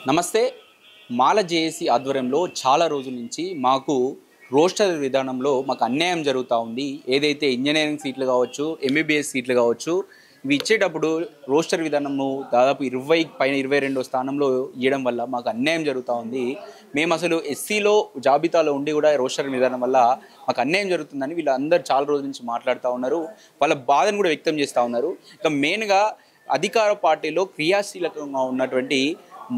నమస్తే. మాల జేఏసీ ఆధ్వర్యంలో చాలా రోజుల నుంచి మాకు రోస్టర్ విధానంలో మాకు అన్యాయం జరుగుతూ ఉంది. ఏదైతే ఇంజనీరింగ్ సీట్లు కావచ్చు, ఎంబీబీఎస్ సీట్లు కావచ్చు, ఇవి ఇచ్చేటప్పుడు రోస్టర్ విధానము దాదాపు 20 పైన 22 స్థానంలో ఇవ్వడం వల్ల మాకు అన్యాయం జరుగుతూ ఉంది. మేము అసలు ఎస్సీలో జాబితాలో ఉండి కూడా రోస్టర్ విధానం వల్ల మాకు అన్యాయం జరుగుతుందని వీళ్ళందరూ చాలా రోజుల నుంచి మాట్లాడుతూ ఉన్నారు. వాళ్ళ బాధను కూడా వ్యక్తం చేస్తూ ఉన్నారు. ఇక మెయిన్గా అధికార పార్టీలో క్రియాశీలకంగా ఉన్నటువంటి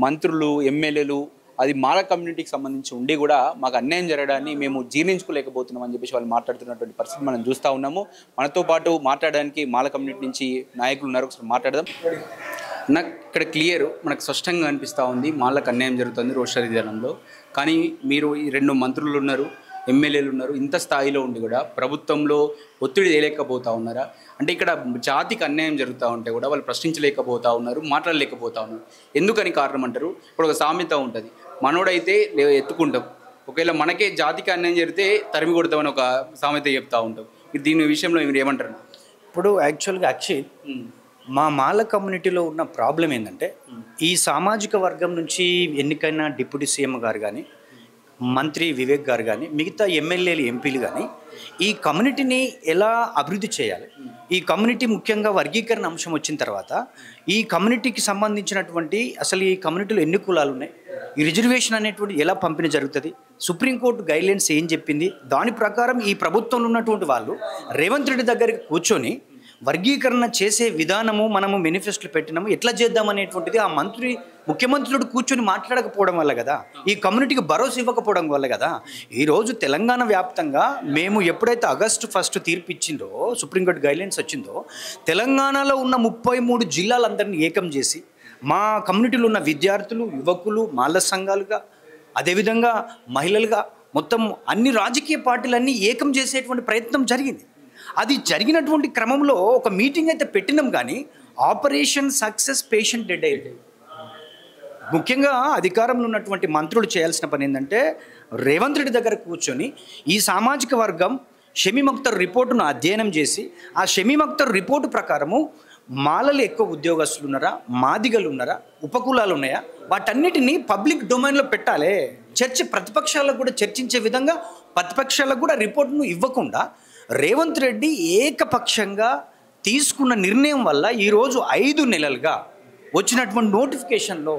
మంత్రులు, ఎమ్మెల్యేలు అది మాల కమ్యూనిటీకి సంబంధించి ఉండి కూడా మాకు అన్యాయం జరగడాన్ని మేము జీర్ణించుకోలేకపోతున్నాం అని చెప్పేసి వాళ్ళు మాట్లాడుతున్నటువంటి పరిస్థితి మనం చూస్తూ ఉన్నాము. మనతో పాటు మాట్లాడడానికి మాల కమ్యూనిటీ నుంచి నాయకులు ఉన్నారు. ఒకసారి మాట్లాడదాం. నాకు ఇక్కడ క్లియర్ మనకు స్పష్టంగా అనిపిస్తూ ఉంది మాలకు అన్యాయం జరుగుతుంది రోస్టర్ విధానంలో. కానీ మీరు ఈ 2 మంత్రులు ఉన్నారు, ఎమ్మెల్యేలు ఉన్నారు, ఇంత స్థాయిలో ఉండి కూడా ప్రభుత్వంలో ఒత్తిడి తేలేకపోతూ ఉన్నారా? అంటే ఇక్కడ జాతికి అన్యాయం జరుగుతూ ఉంటే కూడా వాళ్ళు ప్రశ్నించలేకపోతూ ఉన్నారు, మాట్లాడలేకపోతూ ఉన్నారు. ఎందుకని కారణం అంటారు? ఇప్పుడు ఒక సామెత ఉంటుంది, మనోడైతే ఎత్తుకుంటాం, ఒకవేళ మనకే జాతికి అన్యాయం జరిగితే తరిమి కొడతామని ఒక సామెత చెప్తూ ఉంటాం. దీని విషయంలో మీరు ఏమంటారు? ఇప్పుడు యాక్చువల్గా మా మాల కమ్యూనిటీలో ఉన్న ప్రాబ్లం ఏంటంటే, ఈ సామాజిక వర్గం నుంచి ఎన్నికైన డిప్యూటీ సీఎం గారు కానీ, మంత్రి వివేక్ గారు కానీ, మిగతా ఎమ్మెల్యేలు, ఎంపీలు కానీ ఈ కమ్యూనిటీని ఎలా అభివృద్ధి చేయాలి, ఈ కమ్యూనిటీ ముఖ్యంగా వర్గీకరణ అంశం వచ్చిన తర్వాత ఈ కమ్యూనిటీకి సంబంధించినటువంటి అసలు ఈ కమ్యూనిటీలో ఎన్ని కులాలు ఉన్నాయి, ఈ రిజర్వేషన్ అనేటువంటి ఎలా పంపిణీ జరుగుతుంది, సుప్రీంకోర్టు గైడ్లైన్స్ ఏం చెప్పింది, దాని ప్రకారం ఈ ప్రభుత్వంలో ఉన్నటువంటి వాళ్ళు రేవంత్ రెడ్డి దగ్గరికి కూర్చొని వర్గీకరణ చేసే విధానము మనము మేనిఫెస్టోలో పెట్టినాము, ఎట్లా చేద్దామనేటువంటిది ఆ ముఖ్యమంత్రుడు కూర్చొని మాట్లాడకపోవడం వల్ల కదా, ఈ కమ్యూనిటీకి భరోసా ఇవ్వకపోవడం వల్ల కదా ఈరోజు తెలంగాణ వ్యాప్తంగా మేము ఎప్పుడైతే ఆగస్టు 1 తీర్పు ఇచ్చిందో, సుప్రీంకోర్టు గైడ్లైన్స్ వచ్చిందో, తెలంగాణలో ఉన్న 33 జిల్లాలందరినీ ఏకం చేసి మా కమ్యూనిటీలో ఉన్న విద్యార్థులు, యువకులు, మాల సంఘాలుగా, అదేవిధంగా మహిళలుగా మొత్తం అన్ని రాజకీయ పార్టీలన్నీ ఏకం చేసేటువంటి ప్రయత్నం జరిగింది. అది జరిగినటువంటి క్రమంలో ఒక మీటింగ్ అయితే పెట్టినాం, కానీ ఆపరేషన్ సక్సెస్ పేషెంట్ డెడ్ అయింది. ముఖ్యంగా అధికారంలో ఉన్నటువంటి మంత్రులు చేయాల్సిన పని ఏంటంటే, రేవంత్ రెడ్డి దగ్గర కూర్చొని ఈ సామాజిక వర్గం షమీమ్ అఖ్తర్ రిపోర్టును అధ్యయనం చేసి, ఆ షమీమ్ అఖ్తర్ రిపోర్టు ప్రకారము మాలలు ఎక్కువ ఉద్యోగస్తులు ఉన్నారా, మాదిగలు ఉన్నారా, ఉపకులాలు ఉన్నాయా, వాటన్నిటినీ పబ్లిక్ డొమైన్లో పెట్టాలి. ప్రతిపక్షాలకు కూడా చర్చించే విధంగా ప్రతిపక్షాలకు కూడా రిపోర్టును ఇవ్వకుండా రేవంత్ రెడ్డి ఏకపక్షంగా తీసుకున్న నిర్ణయం వల్ల ఈరోజు 5 నెలలుగా వచ్చినటువంటి నోటిఫికేషన్లో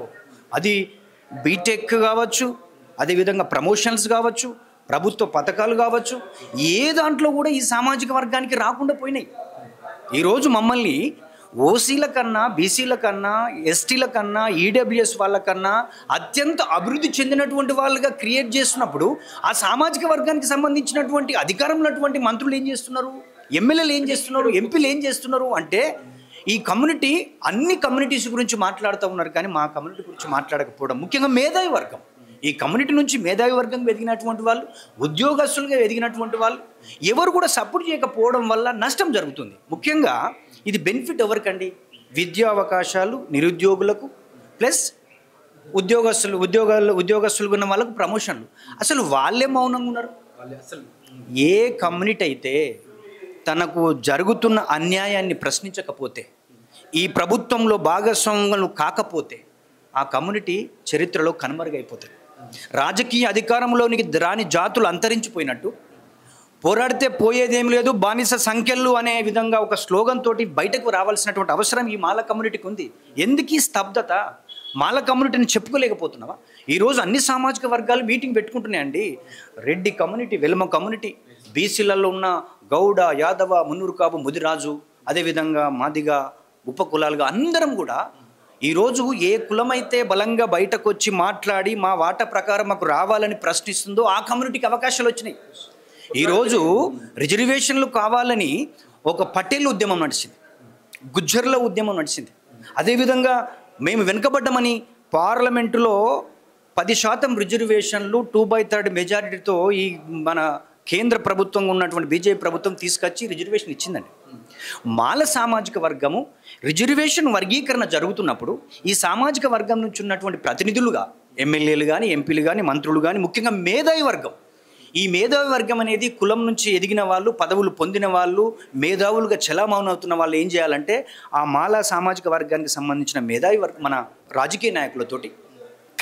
అది బీటెక్ కావచ్చు, అదేవిధంగా ప్రమోషన్స్ కావచ్చు, ప్రభుత్వ పథకాలు కావచ్చు, ఏ దాంట్లో కూడా ఈ సామాజిక వర్గానికి రాకుండా పోయినాయి. ఈరోజు మమ్మల్ని ఓసీల కన్నా, బీసీల కన్నా, ఎస్టీల కన్నా, ఈడబ్ల్యూఎస్ వాళ్ళకన్నా అత్యంత అభివృద్ధి చెందినటువంటి వాళ్ళుగా క్రియేట్ చేస్తున్నప్పుడు ఆ సామాజిక వర్గానికి సంబంధించినటువంటి అధికారంలో ఉన్నటువంటి మంత్రులు ఏం చేస్తున్నారు, ఎమ్మెల్యేలు ఏం చేస్తున్నారు, ఎంపీలు ఏం చేస్తున్నారు అంటే, ఈ కమ్యూనిటీ అన్ని కమ్యూనిటీస్ గురించి మాట్లాడుతూ ఉన్నారు, కానీ మా కమ్యూనిటీ గురించి మాట్లాడకపోవడం. ముఖ్యంగా మేధావి వర్గం, ఈ కమ్యూనిటీ నుంచి మేధావి వర్గంగా ఎదిగినటువంటి వాళ్ళు, ఉద్యోగస్తులుగా ఎదిగినటువంటి వాళ్ళు ఎవరు కూడా సపోర్ట్ చేయకపోవడం వల్ల నష్టం జరుగుతుంది. ముఖ్యంగా ఇది బెనిఫిట్ ఎవరికండి? విద్యా అవకాశాలు నిరుద్యోగులకు, ప్లస్ ఉద్యోగస్తులు ఉన్న వాళ్ళకు ప్రమోషన్లు. అసలు వాళ్ళే మౌనంగా ఉన్నారు. ఏ కమ్యూనిటీ అయితే తనకు జరుగుతున్న అన్యాయాన్ని ప్రశ్నించకపోతే, ఈ ప్రభుత్వంలో భాగస్వాములు కాకపోతే, ఆ కమ్యూనిటీ చరిత్రలో కనుమరుగైపోతుంది. రాజకీయ అధికారంలోనికి రాని జాతులు అంతరించిపోయినట్టు, పోరాడితే పోయేదేం లేదు, బానిస సంఖ్యలు అనే విధంగా ఒక స్లోగన్ తోటి బయటకు రావాల్సినటువంటి అవసరం ఈ మాల కమ్యూనిటీకి ఉంది. ఎందుకు ఈ స్తబ్దత? మాల కమ్యూనిటీని చెప్పుకోలేకపోతున్నావా? ఈరోజు అన్ని సామాజిక వర్గాలు మీటింగ్ పెట్టుకుంటున్నాయండి. రెడ్డి కమ్యూనిటీ, వెల్మ కమ్యూనిటీ, బీసీలలో ఉన్న గౌడ, యాదవ, మున్నూరు కాపు, ముదిరాజు, అదేవిధంగా మాదిగ, ఉపకులాలుగా అందరం కూడా ఈరోజు ఏ కులమైతే బలంగా బయటకు వచ్చి మాట్లాడి మా వాటా ప్రకారం మాకు రావాలని ప్రశ్నిస్తుందో ఆ కమ్యూనిటీకి అవకాశాలు వచ్చినాయి. ఈరోజు రిజర్వేషన్లు కావాలని ఒక పటేల్ ఉద్యమం నడిచింది, గుజ్జర్ల ఉద్యమం నడిచింది. అదేవిధంగా మేము వెనుకబడ్డమని పార్లమెంటులో 10% రిజర్వేషన్లు 2/3 మెజారిటీతో ఈ మన కేంద్ర ప్రభుత్వం ఉన్నటువంటి బీజేపీ ప్రభుత్వం తీసుకొచ్చి రిజర్వేషన్ ఇచ్చిందండి. మాల సామాజిక వర్గము రిజర్వేషన్ వర్గీకరణ జరుగుతున్నప్పుడు ఈ సామాజిక వర్గం నుంచి ఉన్నటువంటి ప్రతినిధులుగా ఎమ్మెల్యేలు కానీ, ఎంపీలు కానీ, మంత్రులు కానీ, ముఖ్యంగా మేధావి వర్గం, ఈ మేధావి వర్గం అనేది కులం నుంచి ఎదిగిన వాళ్ళు, పదవులు పొందిన వాళ్ళు, మేధావులుగా చలామణవుతున్న వాళ్ళు ఏం చేయాలంటే, ఆ మాల సామాజిక వర్గానికి సంబంధించిన మేధావి వర్గం మన రాజకీయ నాయకులతోటి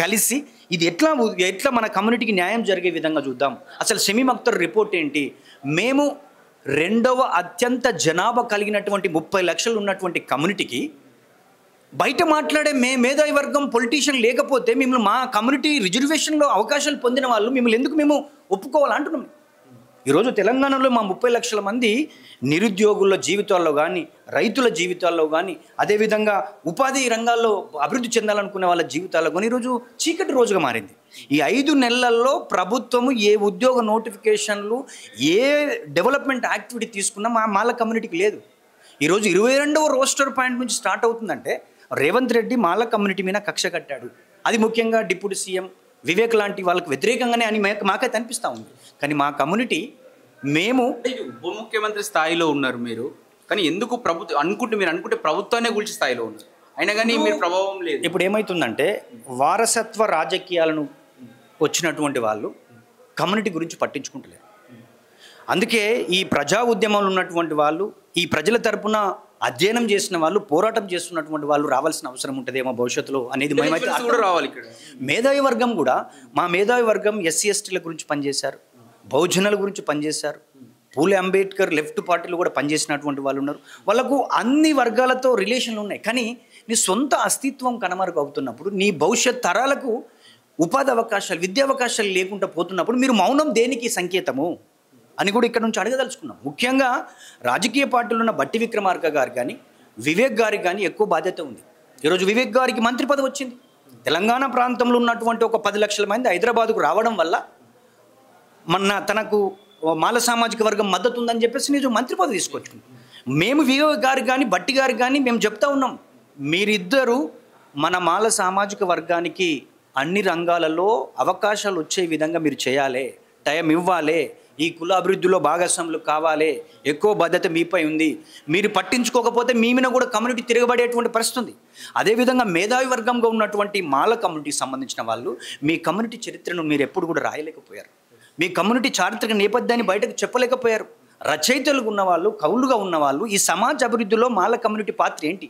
కలిసి ఇది ఎట్లా ఎట్లా మన కమ్యూనిటీకి న్యాయం జరిగే విధంగా చూద్దాం. అసలు షమీమ్ అఖ్తర్ రిపోర్ట్ ఏంటి? మేము రెండవ అత్యంత జనాభా కలిగినటువంటి 30 లక్షలు ఉన్నటువంటి కమ్యూనిటీకి బయట మాట్లాడే మేధావి వర్గం పొలిటీషియన్ లేకపోతే మిమ్మల్ని మా కమ్యూనిటీ రిజర్వేషన్లో అవకాశాలు పొందిన వాళ్ళు మిమ్మల్ని ఎందుకు మేము ఒప్పుకోవాలంటున్నాం. ఈరోజు తెలంగాణలో మా 30 లక్షల మంది నిరుద్యోగుల జీవితాల్లో కానీ, రైతుల జీవితాల్లో కానీ, అదేవిధంగా ఉపాధి రంగాల్లో అభివృద్ధి చెందాలనుకునే వాళ్ళ జీవితాల్లో కానీ ఈరోజు చీకటి రోజుగా మారింది. ఈ 5 నెలల్లో ప్రభుత్వము ఏ ఉద్యోగ నోటిఫికేషన్లు, ఏ డెవలప్మెంట్ యాక్టివిటీ తీసుకున్నా మాల కమ్యూనిటీకి లేదు. ఈరోజు 22వ రోస్టర్ పాయింట్ నుంచి స్టార్ట్ అవుతుందంటే రేవంత్ రెడ్డి మాల కమ్యూనిటీ మీద కక్ష కట్టాడు. అది ముఖ్యంగా డిప్యూటీ సీఎం వివేక్ లాంటి వాళ్ళకు వ్యతిరేకంగానే అని మాకైతే అనిపిస్తూ ఉంది. కానీ మా కమ్యూనిటీ మేము ఉప ముఖ్యమంత్రి స్థాయిలో ఉన్నారు మీరు, కానీ ఎందుకు మీరు అనుకుంటే ప్రభుత్వాన్ని కూల్చి స్థాయిలో ఉన్నారు, అయినా కానీ మీరు ప్రభావం లేదు. ఇప్పుడు ఏమవుతుందంటే వారసత్వ రాజకీయాలను వచ్చినటువంటి వాళ్ళు కమ్యూనిటీ గురించి పట్టించుకుంటలేరు. అందుకే ఈ ప్రజా ఉద్యమంలో ఉన్నటువంటి వాళ్ళు, ఈ ప్రజల తరపున అధ్యయనం చేసిన వాళ్ళు, పోరాటం చేస్తున్నటువంటి వాళ్ళు రావాల్సిన అవసరం ఉంటుందేమో భవిష్యత్తులో అనేది మేమైతే రావాలి. ఇక్కడ మేధావి వర్గం కూడా, మా మేధావి వర్గం ఎస్సీ ఎస్టీల గురించి పనిచేశారు, బహుజనుల గురించి పనిచేశారు, పూలే అంబేద్కర్ లెఫ్ట్ పార్టీలు కూడా పనిచేసినటువంటి వాళ్ళు ఉన్నారు. వాళ్ళకు అన్ని వర్గాలతో రిలేషన్లు ఉన్నాయి. కానీ నీ సొంత అస్తిత్వం కనుమరుగు అవుతున్నప్పుడు, నీ భవిష్యత్ తరాలకు ఉపాధి అవకాశాలు, విద్యా అవకాశాలు లేకుండా పోతున్నప్పుడు మీరు మౌనం దేనికి సంకేతము అని కూడా ఇక్కడ నుంచి అడగదలుచుకున్నాం. ముఖ్యంగా రాజకీయ పార్టీలు ఉన్న బట్టి విక్రమార్క గారు కానీ, వివేక్ గారికి కానీ ఎక్కువ బాధ్యత ఉంది. ఈరోజు వివేక్ గారికి మంత్రి పదవి వచ్చింది. తెలంగాణ ప్రాంతంలో ఉన్నటువంటి ఒక 10 లక్షల మంది హైదరాబాద్కు రావడం వల్ల తనకు మాల సామాజిక వర్గం మద్దతు ఉందని చెప్పేసి నేను మంత్రి పదవి తీసుకొచ్చుకున్నాం. మేము వివేక్ గారికి కానీ, బట్టి గారికి కానీ మేము చెప్తా ఉన్నాం, మీరిద్దరూ మన మాల సామాజిక వర్గానికి అన్ని రంగాలలో అవకాశాలు వచ్చే విధంగా మీరు చేయాలి, టైం ఇవ్వాలి, ఈ కుల అభివృద్ధిలో భాగస్వాములు కావాలి, ఎక్కువ బాధ్యత మీపై ఉంది. మీరు పట్టించుకోకపోతే మీ మీద కూడా కమ్యూనిటీ తిరగబడేటువంటి పరిస్థితి ఉంది. అదేవిధంగా మేధావి వర్గంగా ఉన్నటువంటి మాల కమ్యూనిటీకి సంబంధించిన వాళ్ళు మీ కమ్యూనిటీ చరిత్రను మీరు ఎప్పుడు కూడా రాయలేకపోయారు. మీ కమ్యూనిటీ చారిత్రక నేపథ్యాన్ని బయటకు చెప్పలేకపోయారు. రచయితలుగా ఉన్నవాళ్ళు, కవులుగా ఉన్నవాళ్ళు ఈ సమాజ అభివృద్ధిలో మాల కమ్యూనిటీ పాత్ర ఏంటి?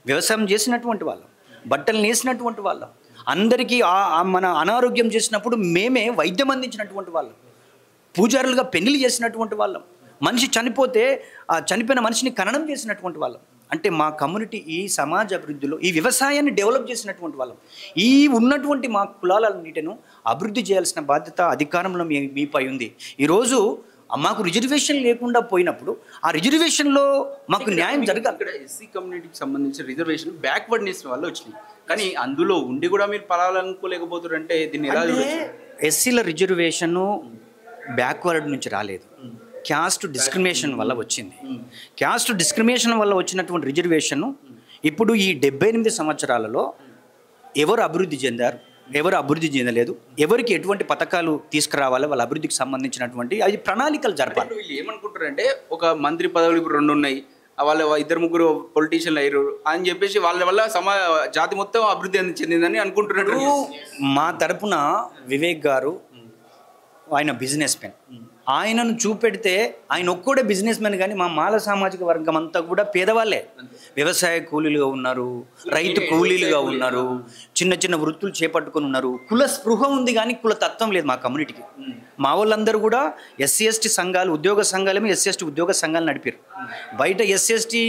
వ్యవసాయం చేసినటువంటి వాళ్ళం, బట్టలు నేసినటువంటి వాళ్ళం, అందరికీ మన అనారోగ్యం చేసినప్పుడు మేమే వైద్యం అందించినటువంటి వాళ్ళం, పూజారులుగా పెళ్లి చేసినటువంటి వాళ్ళం, మనిషి చనిపోతే ఆ చనిపోయిన మనిషిని ఖననం చేసినటువంటి వాళ్ళం. అంటే మా కమ్యూనిటీ ఈ సమాజ అభివృద్ధిలో ఈ వ్యవసాయాన్ని డెవలప్ చేసినటువంటి వాళ్ళం. ఈ ఉన్నటువంటి మా కులాలన్నిటిను అభివృద్ధి చేయాల్సిన బాధ్యత అధికారంలో మీపై ఉంది. ఈరోజు మాకు రిజర్వేషన్ లేకుండా పోయినప్పుడు ఆ రిజర్వేషన్లో మాకు న్యాయం జరగాలి. ఇక్కడ ఎస్సీ కమ్యూనిటీకి సంబంధించిన రిజర్వేషన్ బ్యాక్వర్డ్నెస్ వల్ల వచ్చినాయి, కానీ అందులో ఉండి కూడా మీరు పలాలనుకోలేకపోతారంటే దీన్ని ఎలా? ఎస్సీల రిజర్వేషన్ బ్యాక్వర్డ్ నుంచి రాలేదు, క్యాస్ట్ డిస్క్రిమినేషన్ వల్ల వచ్చింది. క్యాస్ట్ డిస్క్రిమినేషన్ వల్ల వచ్చినటువంటి రిజర్వేషన్ ఇప్పుడు ఈ 78 సంవత్సరాలలో ఎవరు అభివృద్ధి చెందారు, ఎవరు అభివృద్ధి చెందలేదు, ఎవరికి ఎటువంటి పథకాలు తీసుకురావాలి, వాళ్ళ అభివృద్ధికి సంబంధించినటువంటి అది ప్రణాళికలు జరపాలి. వీళ్ళు ఏమనుకుంటారంటే ఒక మంత్రి పదవులు ఇప్పుడు 2 ఉన్నాయి, వాళ్ళ 2-3 పొలిటీషియన్లు అయ్యారు అని చెప్పేసి వాళ్ళ వల్ల జాతి మొత్తం అభివృద్ధి చెందిందని అనుకుంటున్నారు. మా తరపున వివేక్ గారు ఆయన బిజినెస్ మ్యాన్, ఆయనను చూపెడితే ఆయన ఒక్కడే బిజినెస్ మ్యాన్, కానీ మా మాల సామాజిక వర్గం అంతా కూడా పేదవాళ్ళే. వ్యవసాయ కూలీలుగా ఉన్నారు, రైతు కూలీలుగా ఉన్నారు, చిన్న చిన్న వృత్తులు చేపట్టుకుని ఉన్నారు. కుల స్పృహ ఉంది కానీ కుల తత్వం లేదు మా కమ్యూనిటీకి. మా వాళ్ళందరూ కూడా ఎస్సీ ఎస్టీ సంఘాలు, ఉద్యోగ సంఘాలేమో ఎస్సీ ఎస్టీ ఉద్యోగ సంఘాలు నడిపారు. బయట ఎస్సీ ఎస్టీ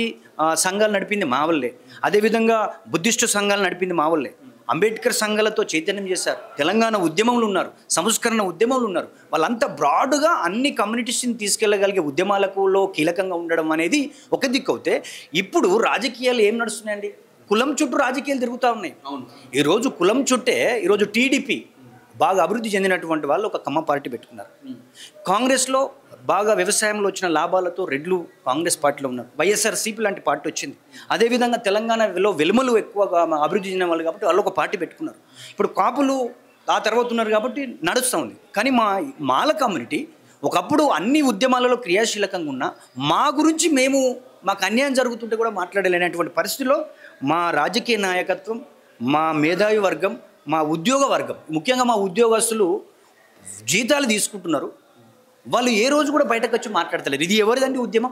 సంఘాలు నడిపింది మా వాళ్ళే. అదేవిధంగా బుద్ధిస్టు సంఘాలు నడిపింది మా వాళ్ళే. అంబేద్కర్ సంఘాలతో చైతన్యం చేశారు. తెలంగాణ ఉద్యమంలో ఉన్నారు, సంస్కరణ ఉద్యమంలో ఉన్నారు. వాళ్ళంతా బ్రాడ్గా అన్ని కమ్యూనిటీస్ని తీసుకెళ్ళగలిగే ఉద్యమాలలో కీలకంగా ఉండడం అనేది ఒక దిక్కు అవుతే, ఇప్పుడు రాజకీయాలు ఏం నడుస్తున్నాయండి? కులం చుట్టూ రాజకీయాలు తిరుగుతూ ఉన్నాయి. ఈరోజు కులం చుట్టే ఈరోజు టీడీపీ బాగా అభివృద్ధి చెందినటువంటి వాళ్ళు ఒక కమ్మ పార్టీ పెట్టుకున్నారు. కాంగ్రెస్లో బాగా వ్యవసాయంలో వచ్చిన లాభాలతో రెడ్లు కాంగ్రెస్ పార్టీలో ఉన్నారు. వైఎస్ఆర్సీపీ లాంటి పార్టీ వచ్చింది. అదేవిధంగా తెలంగాణలో వెలుమలు ఎక్కువగా అభివృద్ధి చెందిన వాళ్ళు కాబట్టి వాళ్ళు ఒక పార్టీ పెట్టుకున్నారు. ఇప్పుడు కాపులు ఆ తర్వాత ఉన్నారు కాబట్టి నడుస్తూ ఉంది. కానీ మాల కమ్యూనిటీ ఒకప్పుడు అన్ని ఉద్యమాలలో క్రియాశీలకంగా ఉన్న మా గురించి మాకు అన్యాయం జరుగుతుంటే కూడా మాట్లాడలేనటువంటి పరిస్థితిలో మా రాజకీయ నాయకత్వం, మా మేధావి వర్గం, మా ఉద్యోగ వర్గం, ముఖ్యంగా మా ఉద్యోగస్తులు జీతాలు తీసుకుంటున్నారు. వాళ్ళు ఏ రోజు కూడా బయటకు వచ్చి మాట్లాడతలేరు. ఇది ఎవరిదండి ఉద్యమం?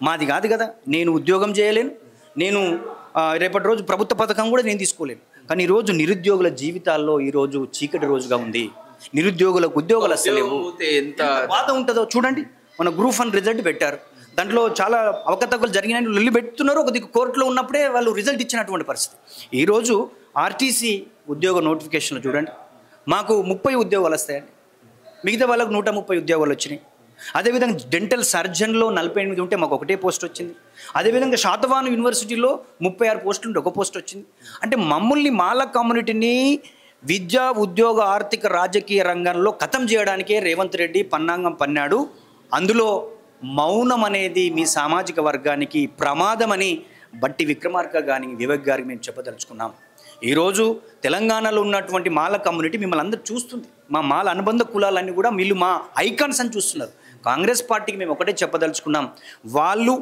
మాది కాదు కదా. నేను ఉద్యోగం చేయలేను, నేను రేపటి రోజు ప్రభుత్వ పథకం కూడా నేను తీసుకోలేను. కానీ ఈరోజు నిరుద్యోగుల జీవితాల్లో ఈరోజు చీకటి రోజుగా ఉంది. నిరుద్యోగులకు ఉద్యోగాలు అసలు లేవు. ఎంత బాధ ఉంటుందో చూడండి. మన గ్రూప్ 1 రిజల్ట్ పెట్టారు, దాంట్లో చాలా అవకతవకలు జరిగినాయని లొల్లి పెడుతున్నారు. ఒక దిక్కు కోర్టులో ఉన్నప్పుడే వాళ్ళు రిజల్ట్ ఇచ్చినటువంటి పరిస్థితి. ఈరోజు ఆర్టీసీ ఉద్యోగ నోటిఫికేషన్లు చూడండి, మాకు 30 ఉద్యోగాలు వస్తాయండి, మిగతా వాళ్ళకు 130 ఉద్యోగాలు వచ్చినాయి. అదేవిధంగా డెంటల్ సర్జన్లో 48 ఉంటే మాకు ఒకటే పోస్ట్ వచ్చింది. అదేవిధంగా శాతవాహన యూనివర్సిటీలో 36 పోస్టులు ఉంటే ఒక పోస్ట్ వచ్చింది. అంటే మమ్మల్ని మాల కమ్యూనిటీని విద్యా ఉద్యోగ ఆర్థిక రాజకీయ రంగంలో ఖతం చేయడానికే రేవంత్ రెడ్డి పన్నాంగం పన్నాడు. అందులో మౌనం అనేది మీ సామాజిక వర్గానికి ప్రమాదమని బట్టి విక్రమార్క కానీ వివేక్ గారికి మేము చెప్పదలుచుకున్నాం. ఈరోజు తెలంగాణలో ఉన్నటువంటి మాల కమ్యూనిటీ మిమ్మల్ని అందరూ చూస్తుంది. మా మాల అనుబంధ కులాలన్నీ కూడా వీళ్ళు మా ఐకాన్స్ అని చూస్తున్నారు. కాంగ్రెస్ పార్టీకి మేము ఒకటే చెప్పదలుచుకున్నాం, వాళ్ళు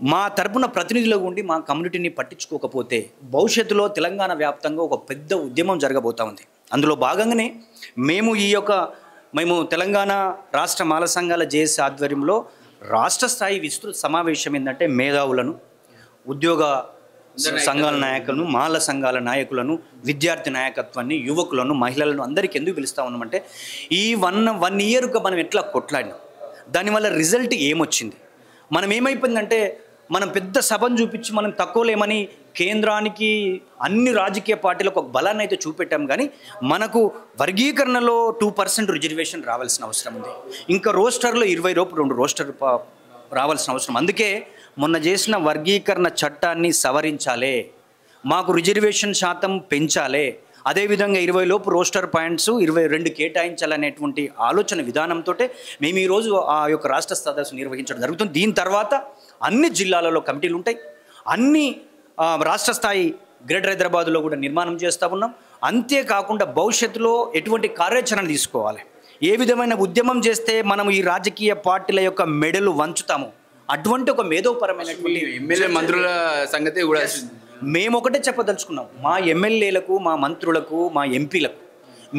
మా తరపున ప్రతినిధులుగా ఉండి మా కమ్యూనిటీని పట్టించుకోకపోతే భవిష్యత్తులో తెలంగాణ వ్యాప్తంగా ఒక పెద్ద ఉద్యమం జరగబోతూ ఉంది. అందులో భాగంగానే మేము తెలంగాణ రాష్ట్ర మాల సంఘాల జేఏసీ ఆధ్వర్యంలో రాష్ట్ర స్థాయి విస్తృత సమావేశం ఏంటంటే మేధావులను, ఉద్యోగ సంఘాల నాయకులను, మాల సంఘాల నాయకులను, విద్యార్థి నాయకత్వాన్ని, యువకులను, మహిళలను అందరికీ ఎందుకు పిలుస్తూ ఉన్నామంటే ఈ వన్ ఇయర్గా మనం ఎట్లా కొట్లాడినాం, దానివల్ల రిజల్ట్ ఏమొచ్చింది, మనం ఏమైపోయిందంటే మనం పెద్ద సభను చూపించి మనం తక్కువలేమని కేంద్రానికి అన్ని రాజకీయ పార్టీలకు ఒక బలాన్ని అయితే చూపెట్టాం. కానీ మనకు వర్గీకరణలో 2% రిజర్వేషన్ రావాల్సిన అవసరం ఉంది. ఇంకా రోస్టర్లో 2 రోస్టర్ రావాల్సిన అవసరం. అందుకే మొన్న చేసిన వర్గీకరణ చట్టాన్ని సవరించాలి, మాకు రిజర్వేషన్ శాతం పెంచాలి, అదేవిధంగా 20 లోపు రోస్టర్ పాయింట్స్ 22 కేటాయించాలనేటువంటి ఆలోచన విధానంతో మేము ఈరోజు ఆ యొక్క రాష్ట్ర సదస్సు నిర్వహించడం జరుగుతుంది. దీని తర్వాత అన్ని జిల్లాలలో కమిటీలు ఉంటాయి, అన్ని రాష్ట్ర స్థాయి గ్రేటర్ హైదరాబాద్లో కూడా నిర్మాణం చేస్తూ ఉన్నాం. అంతేకాకుండా భవిష్యత్తులో ఎటువంటి కార్యాచరణ తీసుకోవాలి, ఏ విధమైన ఉద్యమం చేస్తే మనం ఈ రాజకీయ పార్టీల యొక్క మెడలు వంచుతాము, అటువంటి ఒక మేధోపరమైనటువంటి ఎమ్మెల్యే మంత్రుల సంగతి కూడా మేము ఒకటే చెప్పదలుచుకున్నాం. మా ఎమ్మెల్యేలకు, మా మంత్రులకు, మా ఎంపీలకు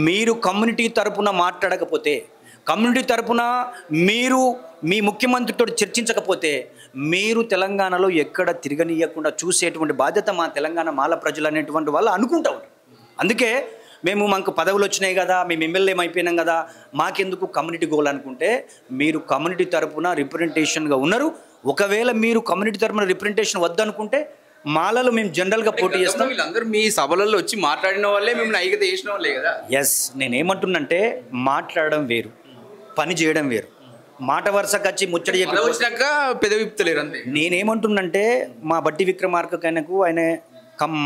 మీరు కమ్యూనిటీ తరపున మాట్లాడకపోతే, కమ్యూనిటీ తరపున మీరు మీ ముఖ్యమంత్రితో చర్చించకపోతే మీరు తెలంగాణలో ఎక్కడ తిరగనీయకుండా చూసేటువంటి బాధ్యత మా తెలంగాణ మాల ప్రజలు అనేటువంటి వాళ్ళు అనుకుంటా ఉంటారు. అందుకే మాకు పదవులు వచ్చినాయి కదా, మేము ఎమ్మెల్యే అయిపోయినాం కదా, మాకెందుకు కమ్యూనిటీ గోల్ అనుకుంటే మీరు కమ్యూనిటీ తరపున రిప్రజెంటేషన్గా ఉన్నారు. ఒకవేళ మీరు కమ్యూనిటీ తరపున రిప్రజెంటేషన్ వద్దనుకుంటే మాలలో మేము జనరల్గా పోటీ చేస్తాం. వీళ్ళందరూ మీ సభలలో వచ్చి మాట్లాడిన వాళ్ళే మిమ్మల్ని ఐక్యత చేసిన వాళ్ళే కదా. ఎస్, నేనేమంటున్నంటే మాట్లాడడం వేరు, పని చేయడం వేరు. మాట వరుసకు వచ్చి ముచ్చడి చెప్పి వచ్చినాక పెదవిప్తలేరు అంతే. నేనేమంటున్నంటే మా బట్టి విక్రమార్కకు ఆయన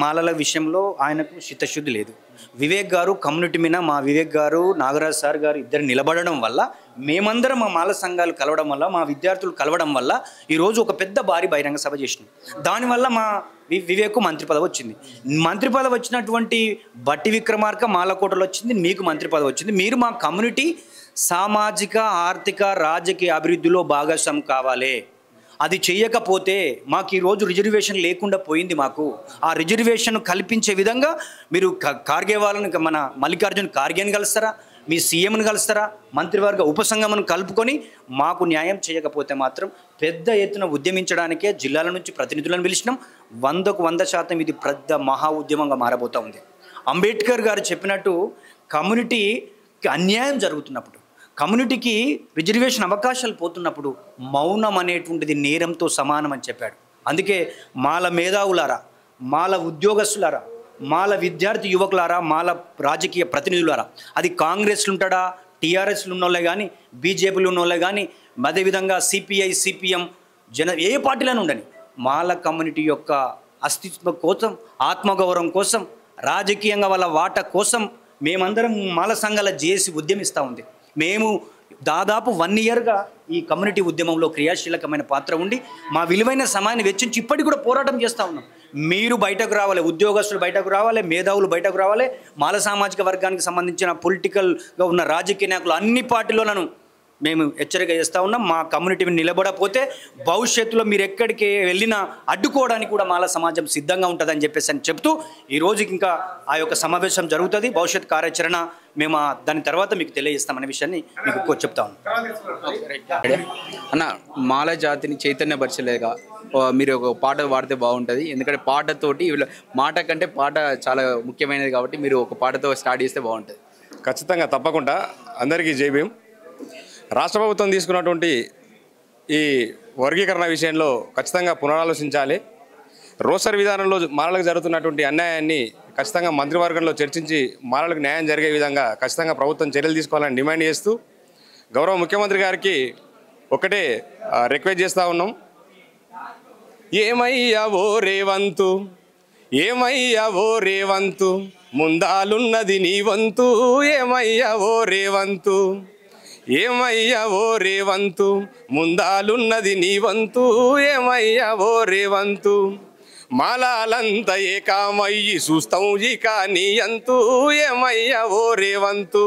మాలల విషయంలో ఆయనకు చిత్తశుద్ధి లేదు. వివేక్ గారు కమ్యూనిటీ మీద, మా వివేక్ గారు, నాగరాజ్ సార్ గారు ఇద్దరు నిలబడడం వల్ల, మేమందరం మా మాల సంఘాలు కలవడం వల్ల, మా విద్యార్థులు కలవడం వల్ల ఈరోజు ఒక పెద్ద భారీ బహిరంగ సభ చేసినాం. దానివల్ల మా వివేక్ మంత్రి పదవి వచ్చింది. మంత్రి పదవి వచ్చినటువంటి బట్టి విక్రమార్క మాలకోటలో వచ్చింది, మీకు మంత్రి పదవి వచ్చింది. మీరు మా కమ్యూనిటీ సామాజిక ఆర్థిక రాజకీయ అభివృద్ధిలో భాగస్వామ్యం కావాలి. అది చేయకపోతే మాకు ఈరోజు రిజర్వేషన్ లేకుండా పోయింది. మాకు ఆ రిజర్వేషన్ కల్పించే విధంగా మీరు ఖార్గే వాళ్ళని, మన మల్లికార్జున్ ఖార్గేని కలుస్తారా, మీ సీఎంని కలుస్తారా, మంత్రివర్గ ఉపసంఘమును కలుపుకొని మాకు న్యాయం చేయకపోతే మాత్రం పెద్ద ఎత్తున ఉద్యమించడానికే జిల్లాల నుంచి ప్రతినిధులను పిలిచినాం. 100% ఇది పెద్ద మహా ఉద్యమంగా మారబోతూ ఉంది. అంబేద్కర్ గారు చెప్పినట్టు కమ్యూనిటీకి అన్యాయం జరుగుతున్నప్పుడు, కమ్యూనిటీకి రిజర్వేషన్ అవకాశాలు పోతున్నప్పుడు మౌనం అనేటువంటిది నేరంతో సమానం అని చెప్పాడు. అందుకే మాల మేధావులారా, మాల ఉద్యోగస్తులారా, మాల విద్యార్థి యువకులారా, మాల రాజకీయ ప్రతినిధులారా, అది కాంగ్రెస్లు ఉంటాడా, టీఆర్ఎస్లు ఉన్నోళ్ళే కానీ, బీజేపీలు ఉన్నోళ్ళే కానీ, అదేవిధంగా సిపిఐ, సిపిఎం, ఏ పార్టీలను ఉండని, మాల కమ్యూనిటీ యొక్క అస్తిత్వం కోసం, ఆత్మగౌరవం కోసం, రాజకీయంగా వాళ్ళ వాటా కోసం మేమందరం మాల సంఘాల జేఏసీ ఉద్యమిస్తూ ఉంది. మేము దాదాపు 1 ఇయర్గా ఈ కమ్యూనిటీ ఉద్యమంలో క్రియాశీలకమైన పాత్ర ఉండి మా విలువైన సమయాన్ని వెచ్చించి ఇప్పటికి కూడా పోరాటం చేస్తూ ఉన్నాం. మీరు బయటకు రావాలి, ఉద్యోగస్తులు బయటకు రావాలి, మేధావులు బయటకు రావాలి, మాల సామాజిక వర్గానికి సంబంధించిన పొలిటికల్గా ఉన్న రాజకీయ నాయకులు అన్ని పార్టీలను మేము హెచ్చరిక చేస్తూ ఉన్నాం. మా కమ్యూనిటీ నిలబడకపోతే భవిష్యత్తులో మీరు ఎక్కడికి వెళ్ళినా అడ్డుకోవడానికి కూడా మాల సమాజం సిద్ధంగా ఉంటుందని చెప్పేసి అని చెప్తూ ఈ రోజుకి ఇంకా ఆ యొక్క సమావేశం జరుగుతుంది. భవిష్యత్ కార్యాచరణ మేము దాని తర్వాత మీకు తెలియజేస్తామనే విషయాన్ని మీకు చెప్తా ఉన్నాం. అన్న, మాల జాతిని చైతన్యపరచలేగా మీరు ఒక పాట పాడితే బాగుంటుంది. ఎందుకంటే పాటతోటి మాట కంటే పాట చాలా ముఖ్యమైనది కాబట్టి మీరు ఒక పాటతో స్టార్ట్ చేస్తే బాగుంటుంది. ఖచ్చితంగా, తప్పకుండా. అందరికీ జై భీమ్. రాష్ట్ర ప్రభుత్వం తీసుకున్నటువంటి ఈ వర్గీకరణ విషయంలో ఖచ్చితంగా పునరాలోచించాలి. రోస్టర్ విధానంలో మాలలకు జరుగుతున్నటువంటి అన్యాయాన్ని ఖచ్చితంగా మంత్రివర్గంలో చర్చించి మాలలకు న్యాయం జరిగే విధంగా ఖచ్చితంగా ప్రభుత్వం చర్యలు తీసుకోవాలని డిమాండ్ చేస్తూ గౌరవ ముఖ్యమంత్రి గారికి ఒకటే రిక్వెస్ట్ చేస్తూ ఉన్నాం. ఏమయ్యా ఓ రేవంతు, ఏమయ్యా ఓ రేవంతు, ముందాలున్నది నీ వంతు. ఏమయ్యా ఓ రేవంతు, ఏమయ్యా ఓ రేవంతు, ముందాలున్నది నీ వంతు. ఏమయ్యా ఓ రేవంతు, మాలాలంతా ఏకామయ్యి చూస్తాం ఇక నీ అంతు. ఏమయ్యా ఓ రేవంతు,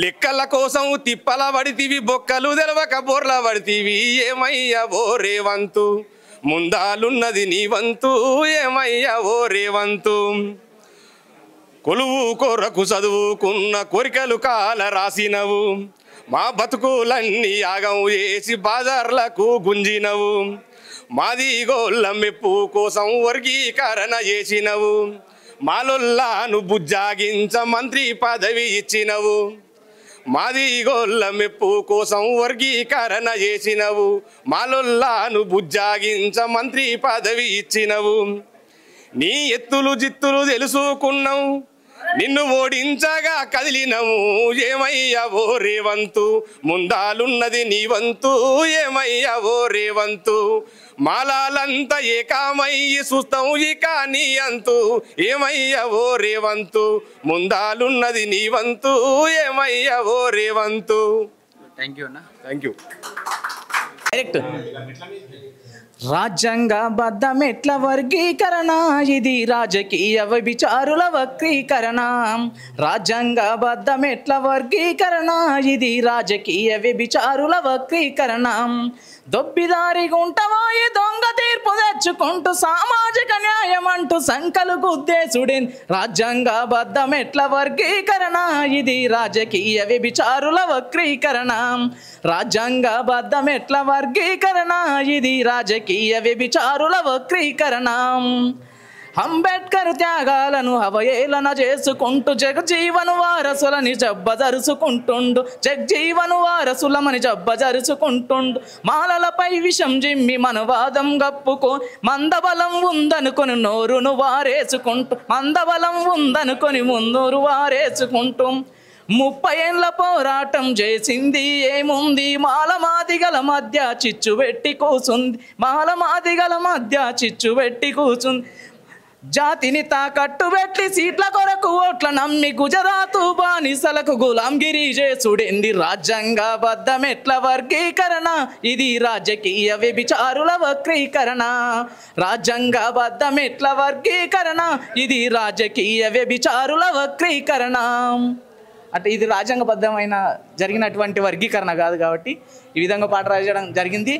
లెక్కల కోసం తిప్పల పడితివి, బొక్కలు తెలవక బోర్ల పడితివి. ఏమయ్యా ఓ రేవంతు, ముందాలున్నది నీ వంతు. ఏమయ్యా ఓ రేవంతు, కొలువు కొరకు చదువుకున్న కోరికలు కాల రాసినవు, మా బతుకులన్నీ యాగం చేసి బాజార్లకు గుంజినవు. మాది గోళ్ళ మెప్పు కోసం వర్గీకరణ చేసినవు, మాలొల్లాను బుజ్జాగించ మంత్రి పదవి ఇచ్చినవు. మాది గోళ్ళ మెప్పు కోసం వర్గీకరణ చేసినవు, మాలొల్లాను బుజ్జాగించ మంత్రి పదవి ఇచ్చినవు. నీ ఎత్తులు జిత్తులు తెలుసుకున్నావు, నిన్ను ఓడించగా కదిలినము. ఏమయ్యా ఓ రేవంతు, ముందాలున్నది నీ వంతు. ఏమయ్యా ఓ రేవంతు, మాలాలంతా ఏకామయ్యి చూస్తాం ఇక నీ అంతు. ఏమయ్యా ఓ రేవంతు, ముందాలున్నది నీ వంతు. ఏమయ్యా ఓ రేవంతు. థ్యాంక్ యూ అన్న. Thank you. డైరెక్ట్ రాజ్యాంగబద్ధమెట్ల వర్గీకరణ, ఇది రాజకీయ వ్యభిచారుల వక్రీకరణ. రాజ్యాంగబద్ధమెట్ల వర్గీకరణ, ఇది రాజకీయ వ్యభిచారుల వక్రీకరణ. దొబ్బిదారి గుంటవాయి దొంగ తీర్పు తెచ్చుకుంటూ సామాజిక న్యాయం అంటూ సంకలు గుద్దేశుడిన్. రాజ్యాంగబద్ధమెట్ల వర్గీకరణ, ఇది రాజకీయ వ్యభిచారుల వక్రీకరణ. రాజ్యాంగబద్ధమెట్ల వర్గీకరణ, ఇది రాజకీయ వ్యభిచారుల వక్రీకరణ. అంబేద్కర్ త్యాగాలను అవహేళన చేసుకుంటూ జగజీవను వారసులని జబ్బజరుచుకుంటుండు. జగజీవను వారసులమని జబ్బజరుచుకుంటుండు. మాలలపై విషం జిమ్మి మనవాదం గప్పుకో, మందబలం ఉందనుకొని నోరును వారేసుకుంటూ, మందబలం ఉందనుకొని ముందూరు వారేసుకుంటూ. 30 ఏళ్ళ పోరాటం చేసింది ఏముంది, మాలమాదిగల మధ్య చిచ్చు పెట్టి కూసుంది. మాలమాదిగల మధ్య చిచ్చు పెట్టి కూసుంది. జాతిని తాకట్టు పెట్టి సీట్ల కొరకు ఓట్ల నమ్మి గుజరాతు బానిసలకు గులాంగిరి చేసుడింది. రాజ్యాంగబద్ధమెట్ల వర్గీకరణ, ఇది రాజకీయ వ్యభిచారుల వక్రీకరణ. రాజ్యాంగబద్ధమెట్ల వర్గీకరణ, ఇది రాజకీయ వ్యభిచారుల వక్రీకరణ. అంటే ఇది రాజ్యాంగబద్ధమైన జరిగినటువంటి వర్గీకరణ కాదు కాబట్టి ఈ విధంగా పాట రాయడం జరిగింది.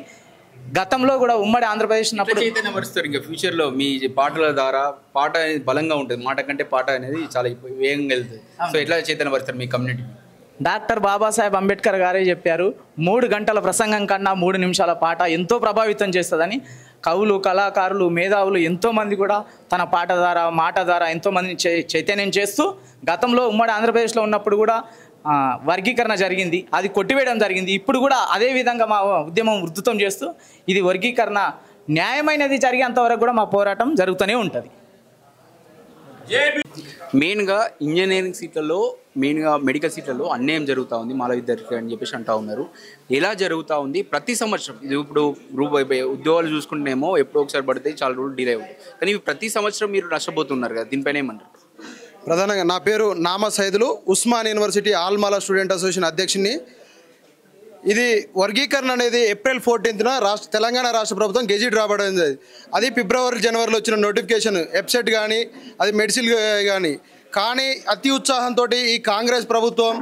గతంలో కూడా ఉమ్మడి ఆంధ్రప్రదేశ్ చైతన్యపరుస్తారు. ఇంకా ఫ్యూచర్లో మీ పాటల ద్వారా పాట అనేది బలంగా ఉంటుంది, మాట కంటే పాట అనేది చాలా వేగంగా వెళ్తుంది. సో ఎట్లా చైతన్యపరుస్తారు మీ కమ్యూనిటీ? డాక్టర్ బాబాసాహెబ్ అంబేద్కర్ గారే చెప్పారు, 3 గంటల ప్రసంగం కన్నా 3 నిమిషాల పాట ఎంతో ప్రభావితం చేస్తుందని. కవులు, కళాకారులు, మేధావులు ఎంతోమంది కూడా తన పాట ద్వారా, మాట ద్వారా ఎంతోమందిని చైతన్యం చేస్తూ గతంలో ఉమ్మడి ఆంధ్రప్రదేశ్లో ఉన్నప్పుడు కూడా వర్గీకరణ జరిగింది, అది కొట్టివేయడం జరిగింది. ఇప్పుడు కూడా అదే విధంగా మా ఉద్యమం ఉధృతం చేస్తూ ఇది వర్గీకరణ న్యాయమైనది జరిగేంత వరకు కూడా మా పోరాటం జరుగుతూనే ఉంటుంది. మెయిన్గా ఇంజనీరింగ్ సీట్లలో, మెయిన్గా మెడికల్ సీట్లలో అన్యాయం జరుగుతూ ఉంది మాల విద్యార్థులు అని చెప్పేసి అంటూ ఉన్నారు. ఎలా జరుగుతూ ఉంది? ప్రతి సంవత్సరం ఇది ఇప్పుడు ఉద్యోగాలు చూసుకుంటేనేమో ఎప్పుడో ఒకసారి పడితే చాలా రోజులు డిలే అవుతుంది, కానీ ప్రతి సంవత్సరం మీరు నష్టపోతున్నారు కదా, దీనిపైన ఏమంటారు? ప్రధానంగా నా పేరు నామా సైదులు, ఉస్మాన్ యూనివర్సిటీ ఆల్ మాలా స్టూడెంట్ అసోసియేషన్ అధ్యక్షుని. ఇది వర్గీకరణ అనేది April 14న తెలంగాణ రాష్ట్ర ప్రభుత్వం గెజిట్ రాబడింది. అది February, Januaryలో వచ్చిన నోటిఫికేషన్, వెబ్సైట్ కానీ అది మెడిసిన్ కానీ. అతి ఉత్సాహంతో ఈ కాంగ్రెస్ ప్రభుత్వం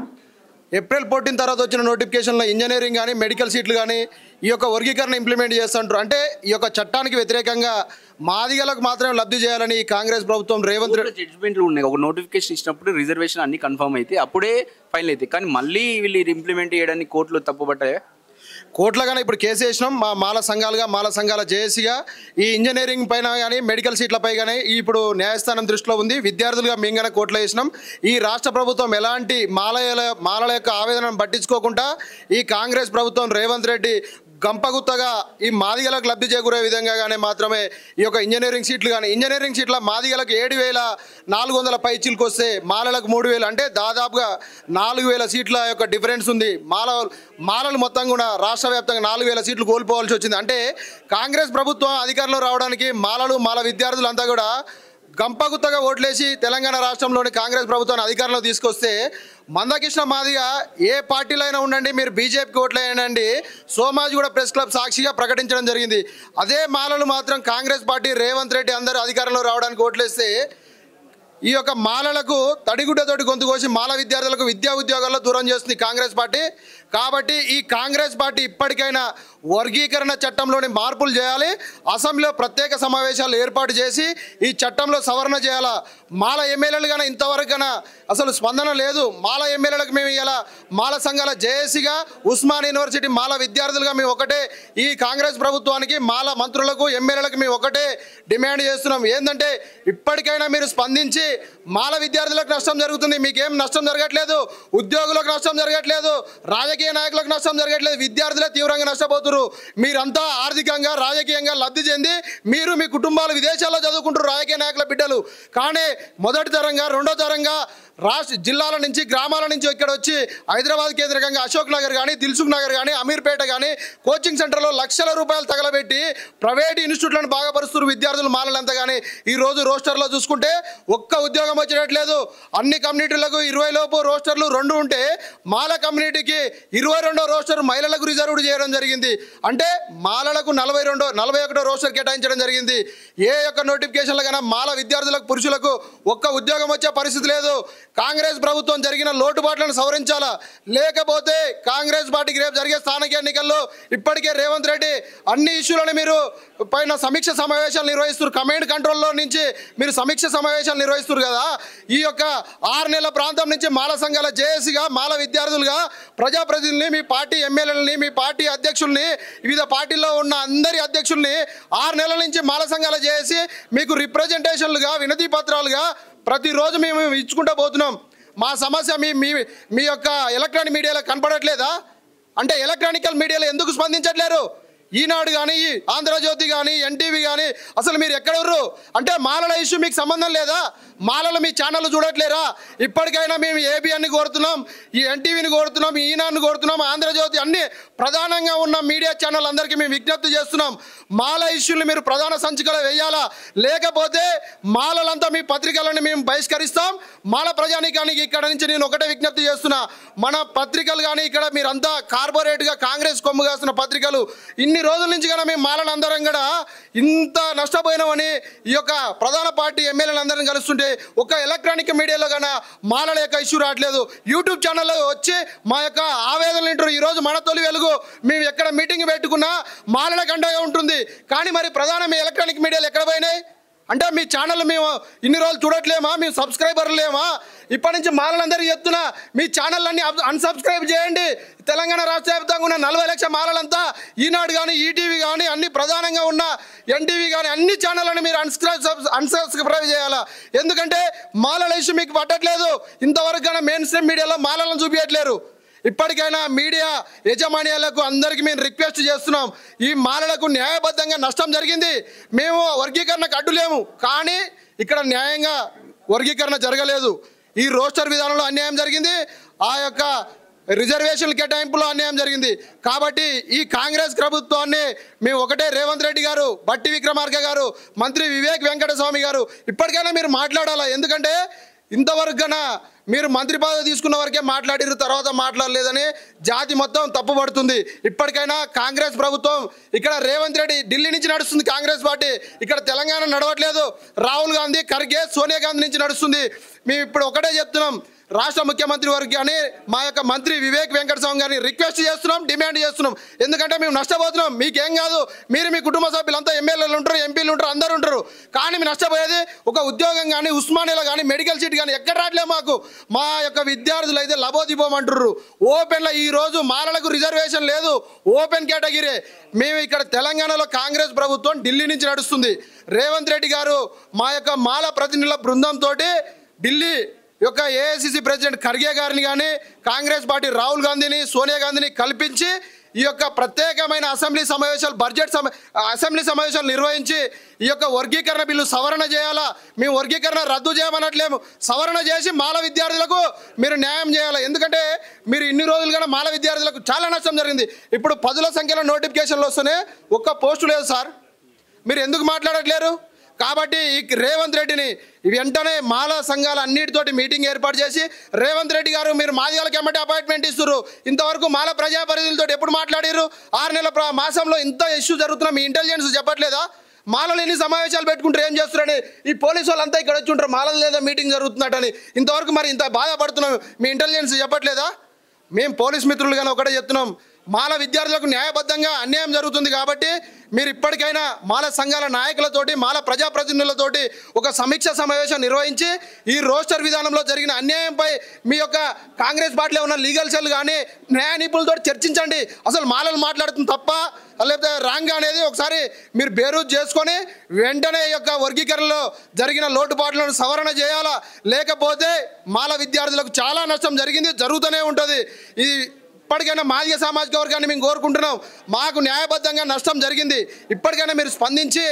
ఏప్రిల్ 14 తర్వాత వచ్చిన నోటిఫికేషన్లో ఇంజనీరింగ్ కానీ మెడికల్ సీట్లు కానీ ఈ యొక్క వర్గీకరణ ఇంప్లిమెంట్ చేస్తుంటారు. అంటే ఈ యొక్క చట్టానికి వ్యతిరేకంగా మాదిగలకు మాత్రమే లబ్ధి చేయాలని ఈ కాంగ్రెస్ ప్రభుత్వం రేవంత్ రెడ్డి జడ్జిమెంట్లు ఉన్నాయి. ఒక నోటిఫికేషన్ ఇచ్చినప్పుడు రిజర్వేషన్ అన్ని కన్ఫర్మ్ అయితే అప్పుడే ఫైనల్ అయితే, కానీ మళ్ళీ వీళ్ళు ఇంప్లిమెంట్ చేయడానికి కోర్టులు తప్పుపట్టాయి. కోట్లగానే ఇప్పుడు కేసు వేసినాం. మా మాల సంఘాల జేఏసీగా ఈ ఇంజనీరింగ్ పైన కానీ మెడికల్ సీట్లపై కానీ ఇప్పుడు న్యాయస్థానం దృష్టిలో ఉంది. విద్యార్థులుగా మేము కానీ కోర్టులో వేసినాం. ఈ రాష్ట్ర ప్రభుత్వం ఎలాంటి మాలల యొక్క ఆవేదనను పట్టించుకోకుండా ఈ కాంగ్రెస్ ప్రభుత్వం రేవంత్ రెడ్డి గంపగుత్తగా ఈ మాదిగలకు లబ్ధి చేకూరే విధంగానే మాత్రమే ఈ యొక్క ఇంజనీరింగ్ సీట్ల మాదిగలకు 7,400 పైచీలకు వస్తే మాలలకు 3,000, అంటే దాదాపుగా 4,000 సీట్ల యొక్క డిఫరెన్స్ ఉంది. మాలలు మొత్తం కూడా రాష్ట్ర వ్యాప్తంగా 4,000 సీట్లు కోల్పోవాల్సి వచ్చింది. అంటే కాంగ్రెస్ ప్రభుత్వం అధికారంలో రావడానికి మాల విద్యార్థులంతా కూడా గంపగుత్తగా ఓట్లేసి తెలంగాణ రాష్ట్రంలోని కాంగ్రెస్ ప్రభుత్వాన్ని అధికారంలో తీసుకొస్తే మందకృష్ణ మాదిగ ఏ పార్టీలో అయినా ఉండండి, మీరు బీజేపీకి ఓట్లేయండి, సోమాజిగూడ ప్రెస్ క్లబ్ సాక్షిగా ప్రకటించడం జరిగింది. అదే మాలలు మాత్రం కాంగ్రెస్ పార్టీ రేవంత్ రెడ్డి అందరూ అధికారంలో రావడానికి ఓట్లేస్తే ఈ యొక్క మాలలకు తడిగుడ్డతోటి గొంతు కోసి మాల విద్యార్థులకు విద్యా ఉద్యోగాల్లో దూరం చేస్తుంది కాంగ్రెస్ పార్టీ. కాబట్టి ఈ కాంగ్రెస్ పార్టీ ఇప్పటికైనా వర్గీకరణ చట్టంలోని మార్పులు చేయాలి. అసెంబ్లీలో ప్రత్యేక సమావేశాలు ఏర్పాటు చేసి ఈ చట్టంలో సవరణ చేయాలా. మాల ఎమ్మెల్యేలు కానీ ఇంతవరకు అసలు స్పందన లేదు. మాల ఎమ్మెల్యేలకు మేము ఇలా మాల సంఘాల జేఏసీగా ఉస్మాన్ యూనివర్సిటీ మాల విద్యార్థులుగా మేము ఒకటే ఈ కాంగ్రెస్ ప్రభుత్వానికి మాల మంత్రులకు ఎమ్మెల్యేలకు మేము ఒకటే డిమాండ్ చేస్తున్నాం. ఏంటంటే ఇప్పటికైనా మీరు స్పందించి మాల విద్యార్థులకు నష్టం జరుగుతుంది, మీకేం నష్టం జరగట్లేదు, ఉద్యోగులకు నష్టం జరగట్లేదు, రాజకీయ నాయకులకు నష్టం జరగట్లేదు, విద్యార్థులే తీవ్రంగా నష్టపోతున్నారు. మీరంతా ఆర్థికంగా రాజకీయంగా లబ్ధి చెంది మీరు మీ కుటుంబాలు విదేశాల్లో చదువుకుంటారు రాజకీయ నాయకుల బిడ్డలు. కానీ మొదటి తరంగా రెండో తరంగా రాష్ట్ర జిల్లాల నుంచి గ్రామాల నుంచి ఇక్కడ వచ్చి హైదరాబాద్ కేంద్రంగా అశోక్ నగర్ కానీ దిల్సుఖ్ నగర్ కానీ అమీర్పేట కానీ కోచింగ్ సెంటర్లో లక్షల రూపాయలు తగలబెట్టి ప్రైవేట్ ఇన్స్టిట్యూట్లను బాగుపరుస్తున్నారు విద్యార్థులు మాలలంతా. కానీ ఈరోజు రోస్టర్లో చూసుకుంటే ఒక్క ఉద్యోగం వచ్చేటట్లేదు. అన్ని కమ్యూనిటీలకు 20 లోపు రోస్టర్లు 2 ఉంటే మాల కమ్యూనిటీకి 22వ రోస్టర్ మహిళలకు రిజర్వ్డ్ చేయడం జరిగింది. అంటే మాలలకు 41వ రోస్టర్ కేటాయించడం జరిగింది. ఏ యొక్క నోటిఫికేషన్లో కన్నా మాల విద్యార్థులకు పురుషులకు ఒక్క ఉద్యోగం వచ్చే పరిస్థితి లేదు. కాంగ్రెస్ ప్రభుత్వం జరిగిన లోటుపాట్లను సవరించాలా, లేకపోతే కాంగ్రెస్ పార్టీకి రేపు జరిగే స్థానిక ఎన్నికల్లో ఇప్పటికే రేవంత్ రెడ్డి అన్ని ఇష్యూలను మీరు పైన సమీక్ష సమావేశాలు నిర్వహిస్తున్నారు. కమాండ్ కంట్రోల్లో నుంచి మీరు సమీక్ష సమావేశాలు నిర్వహిస్తున్నారు కదా. ఈ యొక్క 6 నెలల ప్రాంతం నుంచి మాల సంఘాల జేఏసీగా మాల విద్యార్థులుగా ప్రజాప్రతినిధుల్ని, మీ పార్టీ ఎమ్మెల్యేలని, మీ పార్టీ అధ్యక్షుల్ని, వివిధ పార్టీల్లో ఉన్న అందరి అధ్యక్షుల్ని 6 నెలల నుంచి మాల సంఘాల జేఏసీ మీకు రిప్రజెంటేషన్లుగా వినతి పత్రాలుగా ప్రతిరోజు మేము ఇచ్చుకుంటూ పోతున్నాం. మా సమస్య మీ యొక్క ఎలక్ట్రానిక్ మీడియాలో కనపడట్లేదా? అంటే ఎలక్ట్రానికల్ మీడియాలో ఎందుకు స్పందించట్లేరు? ఈనాడు కానీ ఆంధ్రజ్యోతి కానీ ఎన్టీవీ కానీ అసలు మీరు ఎక్కడెవరు? అంటే మాలల ఇష్యూ మీకు సంబంధం లేదా? మాలలు మీ ఛానళ్ళు చూడట్లేరా? ఇప్పటికైనా మేము ఏబిఎన్ని కోరుతున్నాం, ఈ ఎన్టీవీని కోరుతున్నాం, ఈనాడుని కోరుతున్నాం, ఆంధ్రజ్యోతి అన్ని ప్రధానంగా ఉన్న మీడియా ఛానల్ అందరికీ మేము విజ్ఞప్తి చేస్తున్నాం. మాల ఇష్యూని మీరు ప్రధాన సంచికలో వేయాలా, లేకపోతే మాలలంతా మీ పత్రికలను మేము బహిష్కరిస్తాం. మాల ప్రజానీకానికి ఇక్కడ నుంచి నేను ఒకటే విజ్ఞప్తి చేస్తున్నా, మన పత్రికలు కానీ ఇక్కడ మీరంతా కార్పొరేట్గా కాంగ్రెస్ కొమ్ము కాస్తున్న పత్రికలు ఇన్ని రోజుల నుంచి కన్నా మేము మాలలందరం కూడా ఇంత నష్టపోయినామని ఈ యొక్క ప్రధాన పార్టీ ఎమ్మెల్యేలందరినీ కలుస్తుంటే ఒక ఎలక్ట్రానిక్ మీడియాలో కన్నా మాలల యొక్క ఇష్యూ రావట్లేదు. యూట్యూబ్ ఛానల్లో వచ్చి మా యొక్క ఆవేదనలు వింటారు. ఈరోజు మన తొలి వెలుగు మేము ఎక్కడ మీటింగ్ పెట్టుకున్నా మాలలకు అండగా ఉంటుంది. కానీ మరి ప్రధాన మీ ఎలక్ట్రానిక్ మీడియాలు ఎక్కడ పోయినాయి? అంటే మీ ఛానల్ మేము ఇన్ని రోజులు చూడట్లేమా? మేము సబ్స్క్రైబర్లు లేమా? ఇప్పటి నుంచి మాలలందరికీ చెప్తున్నా, మీ ఛానళ్ళన్నీ అన్సబ్స్క్రైబ్ చేయండి. తెలంగాణ రాష్ట్ర వ్యాప్తంగా ఉన్న 40 లక్షల మాలలంతా ఈనాడు కానీ ఈటీవీ కానీ అన్ని ప్రధానంగా ఉన్న ఎన్టీవీ కానీ అన్ని ఛానళ్ళని మీరు అన్సబ్స్క్రైబ్ చేయాలా. ఎందుకంటే మాలల ఇష్యూ మీకు పట్టట్లేదు. ఇంతవరకు కానీ మెయిన్ స్ట్రీమ్ మీడియాలో మాలలను చూపించట్లేరు. ఇప్పటికైనా మీడియా యజమాన్యాలకు అందరికీ మేము రిక్వెస్ట్ చేస్తున్నాం, ఈ మాలలకు న్యాయబద్ధంగా నష్టం జరిగింది. మేము వర్గీకరణకు అడ్డులేము, కానీ ఇక్కడ న్యాయంగా వర్గీకరణ జరగలేదు. ఈ రోస్టర్ విధానంలో అన్యాయం జరిగింది, ఆ యొక్క రిజర్వేషన్ల కేటాయింపులో అన్యాయం జరిగింది. కాబట్టి ఈ కాంగ్రెస్ ప్రభుత్వాన్ని మేము ఒకటే, రేవంత్ రెడ్డి గారు, బట్టి విక్రమార్క గారు, మంత్రి వివేక్ వెంకటస్వామి గారు ఇప్పటికైనా మీరు మాట్లాడాలా. ఎందుకంటే ఇంతవరకు కన్నా మీరు మంత్రి పదవి తీసుకున్న వరకే మాట్లాడిరు, తర్వాత మాట్లాడలేదని జాతి మొత్తం తప్పుపడుతుంది. ఇప్పటికైనా కాంగ్రెస్ ప్రభుత్వం, ఇక్కడ రేవంత్ రెడ్డి ఢిల్లీ నుంచి నడుస్తుంది కాంగ్రెస్ పార్టీ, ఇక్కడ తెలంగాణ నడవట్లేదు. రాహుల్ గాంధీ, ఖర్గే, సోనియా గాంధీ నుంచి నడుస్తుంది. మేము ఇప్పుడు ఒకటే చెప్తున్నాం, రాష్ట్ర ముఖ్యమంత్రి వారికి కానీ మా యొక్క మంత్రి వివేక్ వెంకటస్వామి గారిని రిక్వెస్ట్ చేస్తున్నాం, డిమాండ్ చేస్తున్నాం. ఎందుకంటే మేము నష్టపోతున్నాం. మీకేం కాదు, మీరు మీ కుటుంబ సభ్యులంతా ఎమ్మెల్యేలు ఉంటారు, ఎంపీలు ఉంటారు, అందరూ ఉంటారు. కానీ మేము నష్టపోయేది ఒక ఉద్యోగం కానీ, ఉస్మానియాలో కానీ, మెడికల్ సీట్ కానీ ఎక్కడ రావట్లేదు మాకు. మా యొక్క విద్యార్థులు అయితే లబోదిబోమంటారు. ఓపెన్లో ఈరోజు మాలలకు రిజర్వేషన్ లేదు, ఓపెన్ కేటగిరీ. మేము ఇక్కడ తెలంగాణలో కాంగ్రెస్ ప్రభుత్వం ఢిల్లీ నుంచి నడుస్తుంది. రేవంత్ రెడ్డి గారు మా యొక్క మాల ప్రతినిధుల బృందంతో ఢిల్లీ యొక్క ఏఐసిసి ప్రెసిడెంట్ ఖర్గే గారిని కానీ, కాంగ్రెస్ పార్టీ రాహుల్ గాంధీని, సోనియా గాంధీని కల్పించి ఈ యొక్క ప్రత్యేకమైన అసెంబ్లీ సమావేశాలు, అసెంబ్లీ సమావేశాలు నిర్వహించి ఈ యొక్క వర్గీకరణ బిల్లు సవరణ చేయాలా. మేము వర్గీకరణ రద్దు చేయమనట్లేము, సవరణ చేసి మాల విద్యార్థులకు మీరు న్యాయం చేయాలి. ఎందుకంటే మీరు ఇన్ని రోజులుగా మాల విద్యార్థులకు చాలా నష్టం జరిగింది. ఇప్పుడు 10ల సంఖ్యలో నోటిఫికేషన్లు వస్తేనే ఒక్క పోస్టు లేదు సార్. మీరు ఎందుకు మాట్లాడట్లేరు? కాబట్టి ఈ రేవంత్ రెడ్డిని వెంటనే మాల సంఘాల అన్నిటితోటి మీటింగ్ ఏర్పాటు చేసి, రేవంత్ రెడ్డి గారు మీరు మాదిగలకి ఎమ్మటి అపాయింట్మెంట్ ఇస్తున్నారు, ఇంతవరకు మాల ప్రజాప్రతినిధులతో ఎప్పుడు మాట్లాడారు? 6 నెలల మాసంలో ఇంత ఇష్యూ జరుగుతున్నా మీ ఇంటెలిజెన్స్ చెప్పట్లేదా? మాలలు ఎన్ని సమావేశాలు పెట్టుకుంటారు, ఏం చేస్తున్నారని ఈ పోలీసు వాళ్ళంతా ఇక్కడ వచ్చి ఉంటారు, మాలలు లేదా మీటింగ్ జరుగుతున్నట్టని. ఇంతవరకు మరి ఇంత బాధపడుతున్నాం, మీ ఇంటెలిజెన్స్ చెప్పట్లేదా? మేము పోలీస్ మిత్రులుగానే ఒకటే చెప్తున్నాం, మాల విద్యార్థులకు న్యాయబద్ధంగా అన్యాయం జరుగుతుంది కాబట్టి మీరు ఇప్పటికైనా మాల సంఘాల నాయకులతోటి, మాల ప్రజాప్రతినిధులతోటి ఒక సమీక్ష సమావేశం నిర్వహించి ఈ రోస్టర్ విధానంలో జరిగిన అన్యాయంపై మీ యొక్క కాంగ్రెస్ పార్టీలో ఉన్న లీగల్ సెల్ కానీ న్యాయ నిపుణులతో చర్చించండి. అసలు మాలలు మాట్లాడుతుంది తప్ప లేకపోతే రాంగ్ అనేది ఒకసారి మీరు బేరూజు చేసుకొని వెంటనే ఈ యొక్క వర్గీకరణలో జరిగిన లోటుపాట్లను సవరణ చేయాలా. లేకపోతే మాల విద్యార్థులకు చాలా నష్టం జరిగింది, జరుగుతూనే ఉంటుంది. ఇది ఇప్పటికైనా మాదిగ సామాజిక వర్గాన్ని మేము కోరుకుంటున్నాం. మాకు న్యాయబద్ధంగా నష్టం జరిగింది, ఇప్పటికైనా మీరు స్పందించి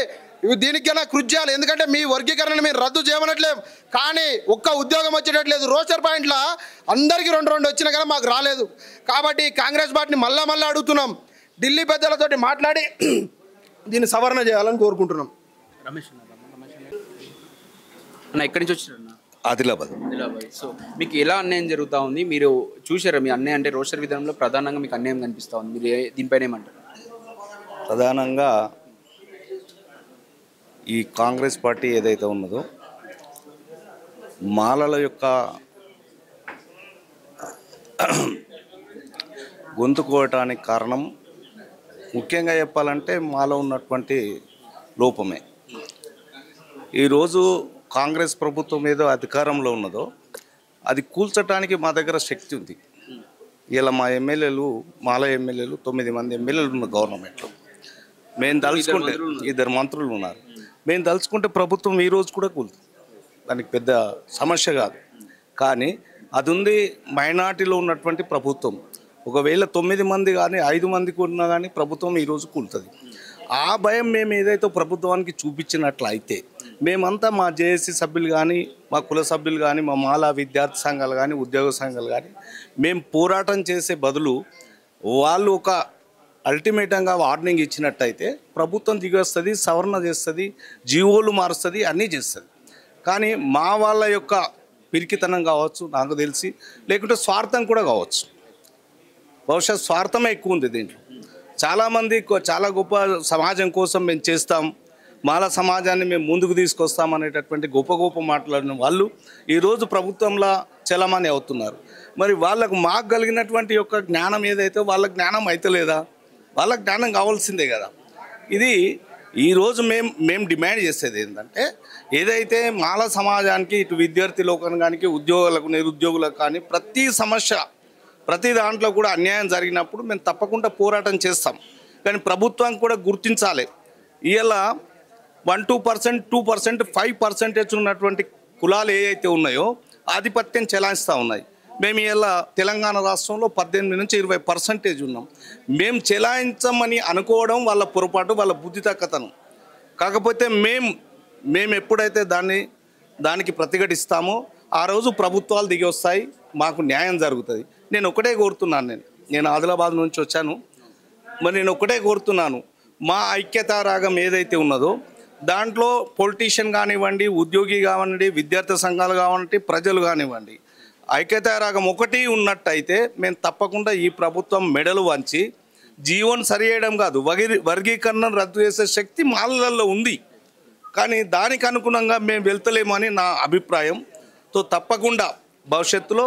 దీనికైనా కృషి చేయాలి. ఎందుకంటే మీ వర్గీకరణను మీరు రద్దు చేయమనట్లేం, కానీ ఒక్క ఉద్యోగం వచ్చేటట్లేదు. రోస్టర్ పాయింట్ల అందరికీ 2 వచ్చినా కానీ మాకు రాలేదు. కాబట్టి కాంగ్రెస్ పార్టీని మళ్ళా అడుగుతున్నాం, ఢిల్లీ పెద్దలతోటి మాట్లాడి దీన్ని సవరణ చేయాలని కోరుకుంటున్నాం. రమేష్ అన్న ఎక్కడి నుంచి వచ్చినారన్న? ఆదిలాబాద్. సో మీకు ఎలా అన్యాయం జరుగుతూ ఉంది? మీరు చూసారా మీ అన్యాయం? అంటే రోస్టర్ విధానంలో ప్రధానంగా మీకు అన్యాయం కనిపిస్తూ ఉంది, మీరు దీనిపైన ఏమంటారు? ప్రధానంగా ఈ కాంగ్రెస్ పార్టీ ఏదైతే ఉన్నదో మాలల యొక్క గొంతుకోవటానికి కారణం ముఖ్యంగా చెప్పాలంటే మాలో ఉన్నటువంటి లోపమే. ఈరోజు కాంగ్రెస్ ప్రభుత్వం ఏదో అధికారంలో ఉన్నదో అది కూల్చడానికి మా దగ్గర శక్తి ఉంది. ఇలా మా ఎమ్మెల్యేలు, మాల ఎమ్మెల్యేలు 9 మంది ఎమ్మెల్యేలు ఉన్న గవర్నమెంట్లో మేము తలుచుకుంటే 2 మంత్రులు ఉన్నారు. మేము తలుచుకుంటే ప్రభుత్వం ఈరోజు కూడా కూలుతుంది, దానికి పెద్ద సమస్య కాదు. కానీ అది ఉంది మైనార్టీలో ఉన్నటువంటి ప్రభుత్వం. ఒకవేళ 9 మంది కానీ 5 మందికి ఉన్నా కానీ ప్రభుత్వం ఈరోజు కూలుతుంది. ఆ భయం మేము ఏదైతే ప్రభుత్వానికి చూపించినట్లయితే మేమంతా మా జేఏసీ సభ్యులు కానీ, మా కుల సభ్యులు కానీ, మా మాలా విద్యార్థి సంఘాలు కానీ, ఉద్యోగ సంఘాలు కానీ మేము పోరాటం చేసే బదులు వాళ్ళు ఒక అల్టిమేటంగా వార్నింగ్ ఇచ్చినట్టయితే ప్రభుత్వం దిగొస్తుంది, సవరణ చేస్తుంది, జీవోలు మారుస్తుంది, అన్నీ చేస్తుంది. కానీ మా వాళ్ళ యొక్క పిరికితనం కావచ్చు నాకు తెలిసి, లేకుంటే స్వార్థం కూడా కావచ్చు. బహుశా స్వార్థమే ఎక్కువ ఉంది దీంట్లో. చాలామంది చాలా గొప్ప సమాజం కోసం మేము చేస్తాం, మాల సమాజాన్ని మేము ముందుకు తీసుకొస్తాం అనేటటువంటి గొప్ప మాట్లాడిన వాళ్ళు ఈరోజు ప్రభుత్వంలో చలమణి అవుతున్నారు. మరి వాళ్ళకు మాకు కలిగినటువంటి యొక్క జ్ఞానం ఏదైతే వాళ్ళ జ్ఞానం అయితే లేదా? వాళ్ళ జ్ఞానం కావాల్సిందే కదా. ఇది ఈరోజు మేము డిమాండ్ చేసేది ఏంటంటే, ఏదైతే మాల సమాజానికి ఇటు విద్యార్థి లోకానికి, ఉద్యోగులకు, నిరుద్యోగులకు కానీ ప్రతి సమస్య, ప్రతి దాంట్లో కూడా అన్యాయం జరిగినప్పుడు మేము తప్పకుండా పోరాటం చేస్తాం. కానీ ప్రభుత్వం కూడా గుర్తించాలి, ఇలా 1-2%, 2%, 5% ఉన్నటువంటి కులాలు ఏవైతే ఉన్నాయో ఆధిపత్యం చెలాయిస్తూ ఉన్నాయి. మేము ఇలా తెలంగాణ రాష్ట్రంలో 18 నుంచి 20% ఉన్నాం. మేము చెలాయించమని అనుకోవడం వాళ్ళ పొరపాటు, వాళ్ళ బుద్ధి తక్కతనం. కాకపోతే మేము ఎప్పుడైతే దానికి ప్రతిఘటిస్తామో ఆ రోజు ప్రభుత్వాలు దిగి వస్తాయి, మాకు న్యాయం జరుగుతుంది. నేను ఒకటే కోరుతున్నాను, నేను ఆదిలాబాద్ నుంచి వచ్చాను. మరి నేను ఒకటే కోరుతున్నాను, మా ఐక్యతా రాగం ఏదైతే ఉన్నదో దాంట్లో పొలిటీషియన్ కానివ్వండి, ఉద్యోగి కానివ్వండి, విద్యార్థి సంఘాలు కానివ్వండి, ప్రజలు కానివ్వండి, ఐక్యతా రాగం ఒకటి ఉన్నట్టయితే మేము తప్పకుండా ఈ ప్రభుత్వం మెడలు వంచి జీవోని సరి చేయడం కాదు, వర్గీకరణ రద్దు చేసే శక్తి మాలలలో ఉంది. కానీ దానికి అనుగుణంగా మేము వెళ్తలేమని నా అభిప్రాయం. తప్పకుండా భవిష్యత్తులో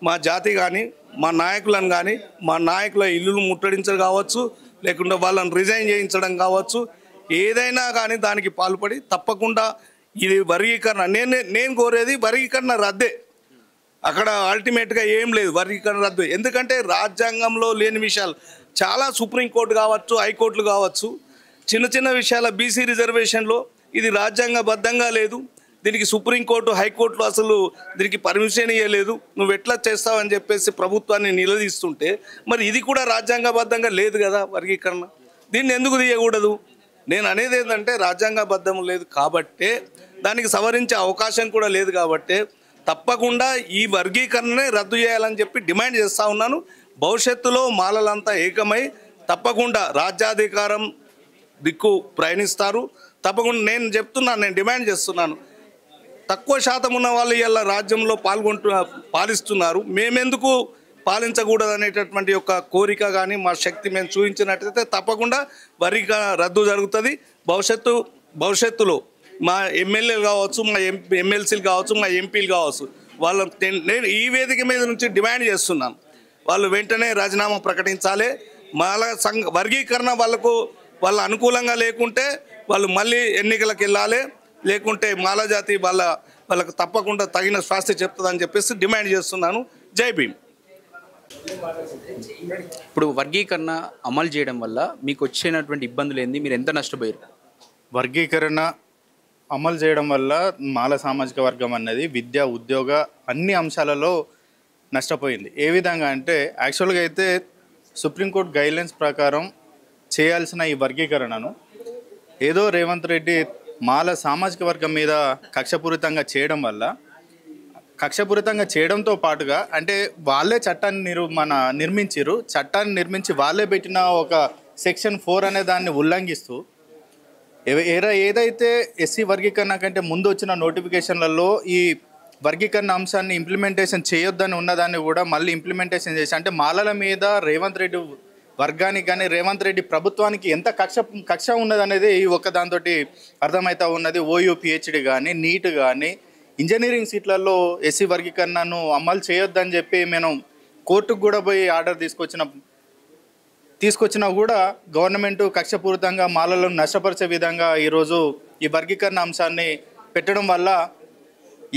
మా జాతి కానీ మా నాయకులను కానీ మా నాయకుల ఇల్లులు ముట్టడించడం కావచ్చు, లేకుంటే వాళ్ళని రిజైన్ చేయించడం కావచ్చు, ఏదైనా కానీ దానికి పాల్పడి తప్పకుండా ఇది వర్గీకరణ నేను కోరేది వర్గీకరణ రద్దే. అక్కడ అల్టిమేట్గా ఏం లేదు, వర్గీకరణ రద్దు. ఎందుకంటే రాజ్యాంగంలో లేని విషయాలు చాలా సుప్రీంకోర్టు కావచ్చు, హైకోర్టులు కావచ్చు, చిన్న చిన్న విషయాల బీసీ రిజర్వేషన్లో ఇది రాజ్యాంగబద్ధంగా లేదు, దీనికి సుప్రీంకోర్టు హైకోర్టులో అసలు దీనికి పర్మిషన్ ఇవ్వలేదు, నువ్వు ఎట్లా చేస్తావని చెప్పేసి ప్రభుత్వాన్ని నిలదీస్తుంటే మరి ఇది కూడా రాజ్యాంగబద్ధంగా లేదు కదా వర్గీకరణ, దీన్ని ఎందుకు తీయకూడదు? నేను అనేది ఏంటంటే రాజ్యాంగబద్ధం లేదు కాబట్టే దానికి సవరించే అవకాశం కూడా లేదు కాబట్టే తప్పకుండా ఈ వర్గీకరణనే రద్దు చేయాలని చెప్పి డిమాండ్ చేస్తూ ఉన్నాను. భవిష్యత్తులో మాలలంతా ఏకమై తప్పకుండా రాజ్యాధికారం దిక్కు ప్రయాణిస్తారు. తప్పకుండా నేను డిమాండ్ చేస్తున్నాను, తక్కువ శాతం ఉన్న వాళ్ళు ఇలా రాజ్యంలో పాలిస్తున్నారు, మేమెందుకు పాలించకూడదు అనేటటువంటి యొక్క కోరిక కానీ మా శక్తి మేము చూపించినట్లయితే తప్పకుండా వర్గీకరణ రద్దు జరుగుతుంది. భవిష్యత్తులో మా ఎమ్మెల్యేలు కావచ్చు, మా ఎమ్మెల్సీలు కావచ్చు, మా ఎంపీలు కావచ్చు, నేను ఈ వేదిక మీద నుంచి డిమాండ్ చేస్తున్నాను, వాళ్ళు వెంటనే రాజీనామా ప్రకటించాలి. వర్గీకరణ వాళ్ళ అనుకూలంగా లేకుంటే వాళ్ళు మళ్ళీ ఎన్నికలకు వెళ్ళాలి, లేకుంటే మాల జాతి వాళ్ళకు తప్పకుండా తగిన శాస్తి చెప్తుందని చెప్పేసి డిమాండ్ చేస్తున్నాను. జై భీమ్. ఇప్పుడు వర్గీకరణ అమలు చేయడం వల్ల మీకు వచ్చినటువంటి ఇబ్బందులు ఏంది, మీరు ఎంత నష్టపోయారు? వర్గీకరణ అమలు చేయడం వల్ల మాల సామాజిక వర్గం అన్నది విద్య, ఉద్యోగ అన్ని అంశాలలో నష్టపోయింది. ఏ విధంగా అంటే యాక్చువల్గా అయితే సుప్రీంకోర్టు గైడ్లైన్స్ ప్రకారం చేయాల్సిన ఈ వర్గీకరణను ఏదో రేవంత్ రెడ్డి మాల సామాజిక వర్గం మీద కక్షపూరితంగా చేయడంతో పాటుగా అంటే వాళ్ళే చట్టాన్ని నిర్మించి వాళ్ళే పెట్టిన ఒక సెక్షన్ 4 అనే దాన్ని ఉల్లంఘిస్తూ ఏదైతే ఎస్సీ వర్గీకరణ కంటే ముందు వచ్చిన నోటిఫికేషన్లలో ఈ వర్గీకరణ అంశాన్ని ఇంప్లిమెంటేషన్ చేయొద్దని ఉన్నదాన్ని కూడా మళ్ళీ ఇంప్లిమెంటేషన్ చేసి, అంటే మాలల మీద రేవంత్ రెడ్డి వర్గానికి కానీ రేవంత్ రెడ్డి ప్రభుత్వానికి ఎంత కక్ష ఉన్నదనేది ఈ ఒక్క దాంతో అర్థమవుతా ఉన్నది. ఓయూ పిహెచ్డి కానీ, నీట్ కానీ, ఇంజనీరింగ్ సీట్లలో ఎస్సీ వర్గీకరణను అమలు చేయొద్దని చెప్పి మేము కోర్టుకు కూడా పోయి ఆర్డర్ తీసుకొచ్చినా కూడా గవర్నమెంట్ కక్షపూరితంగా మాలలను నష్టపరిచే విధంగా ఈరోజు ఈ వర్గీకరణ అంశాన్ని పెట్టడం వల్ల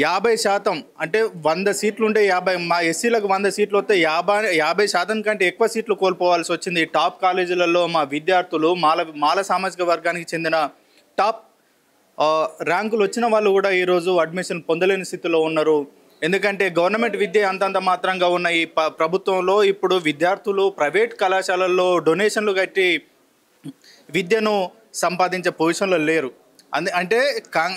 50% అంటే 100 సీట్లు ఉంటే 50, మా ఎస్సీలకు 100 సీట్లు వస్తే 50% కంటే ఎక్కువ సీట్లు కోల్పోవాల్సి వచ్చింది. టాప్ కాలేజీలలో మా విద్యార్థులు మాల సామాజిక వర్గానికి చెందిన టాప్ ర్యాంకులు వచ్చిన వాళ్ళు కూడా ఈరోజు అడ్మిషన్ పొందలేని స్థితిలో ఉన్నారు. ఎందుకంటే గవర్నమెంట్ విద్య అంతంత మాత్రంగా ఉన్న ఈ ప్రభుత్వంలో ఇప్పుడు విద్యార్థులు ప్రైవేట్ కళాశాలల్లో డొనేషన్లు కట్టి విద్యను సంపాదించే పొజిషన్లో లేరు. అంటే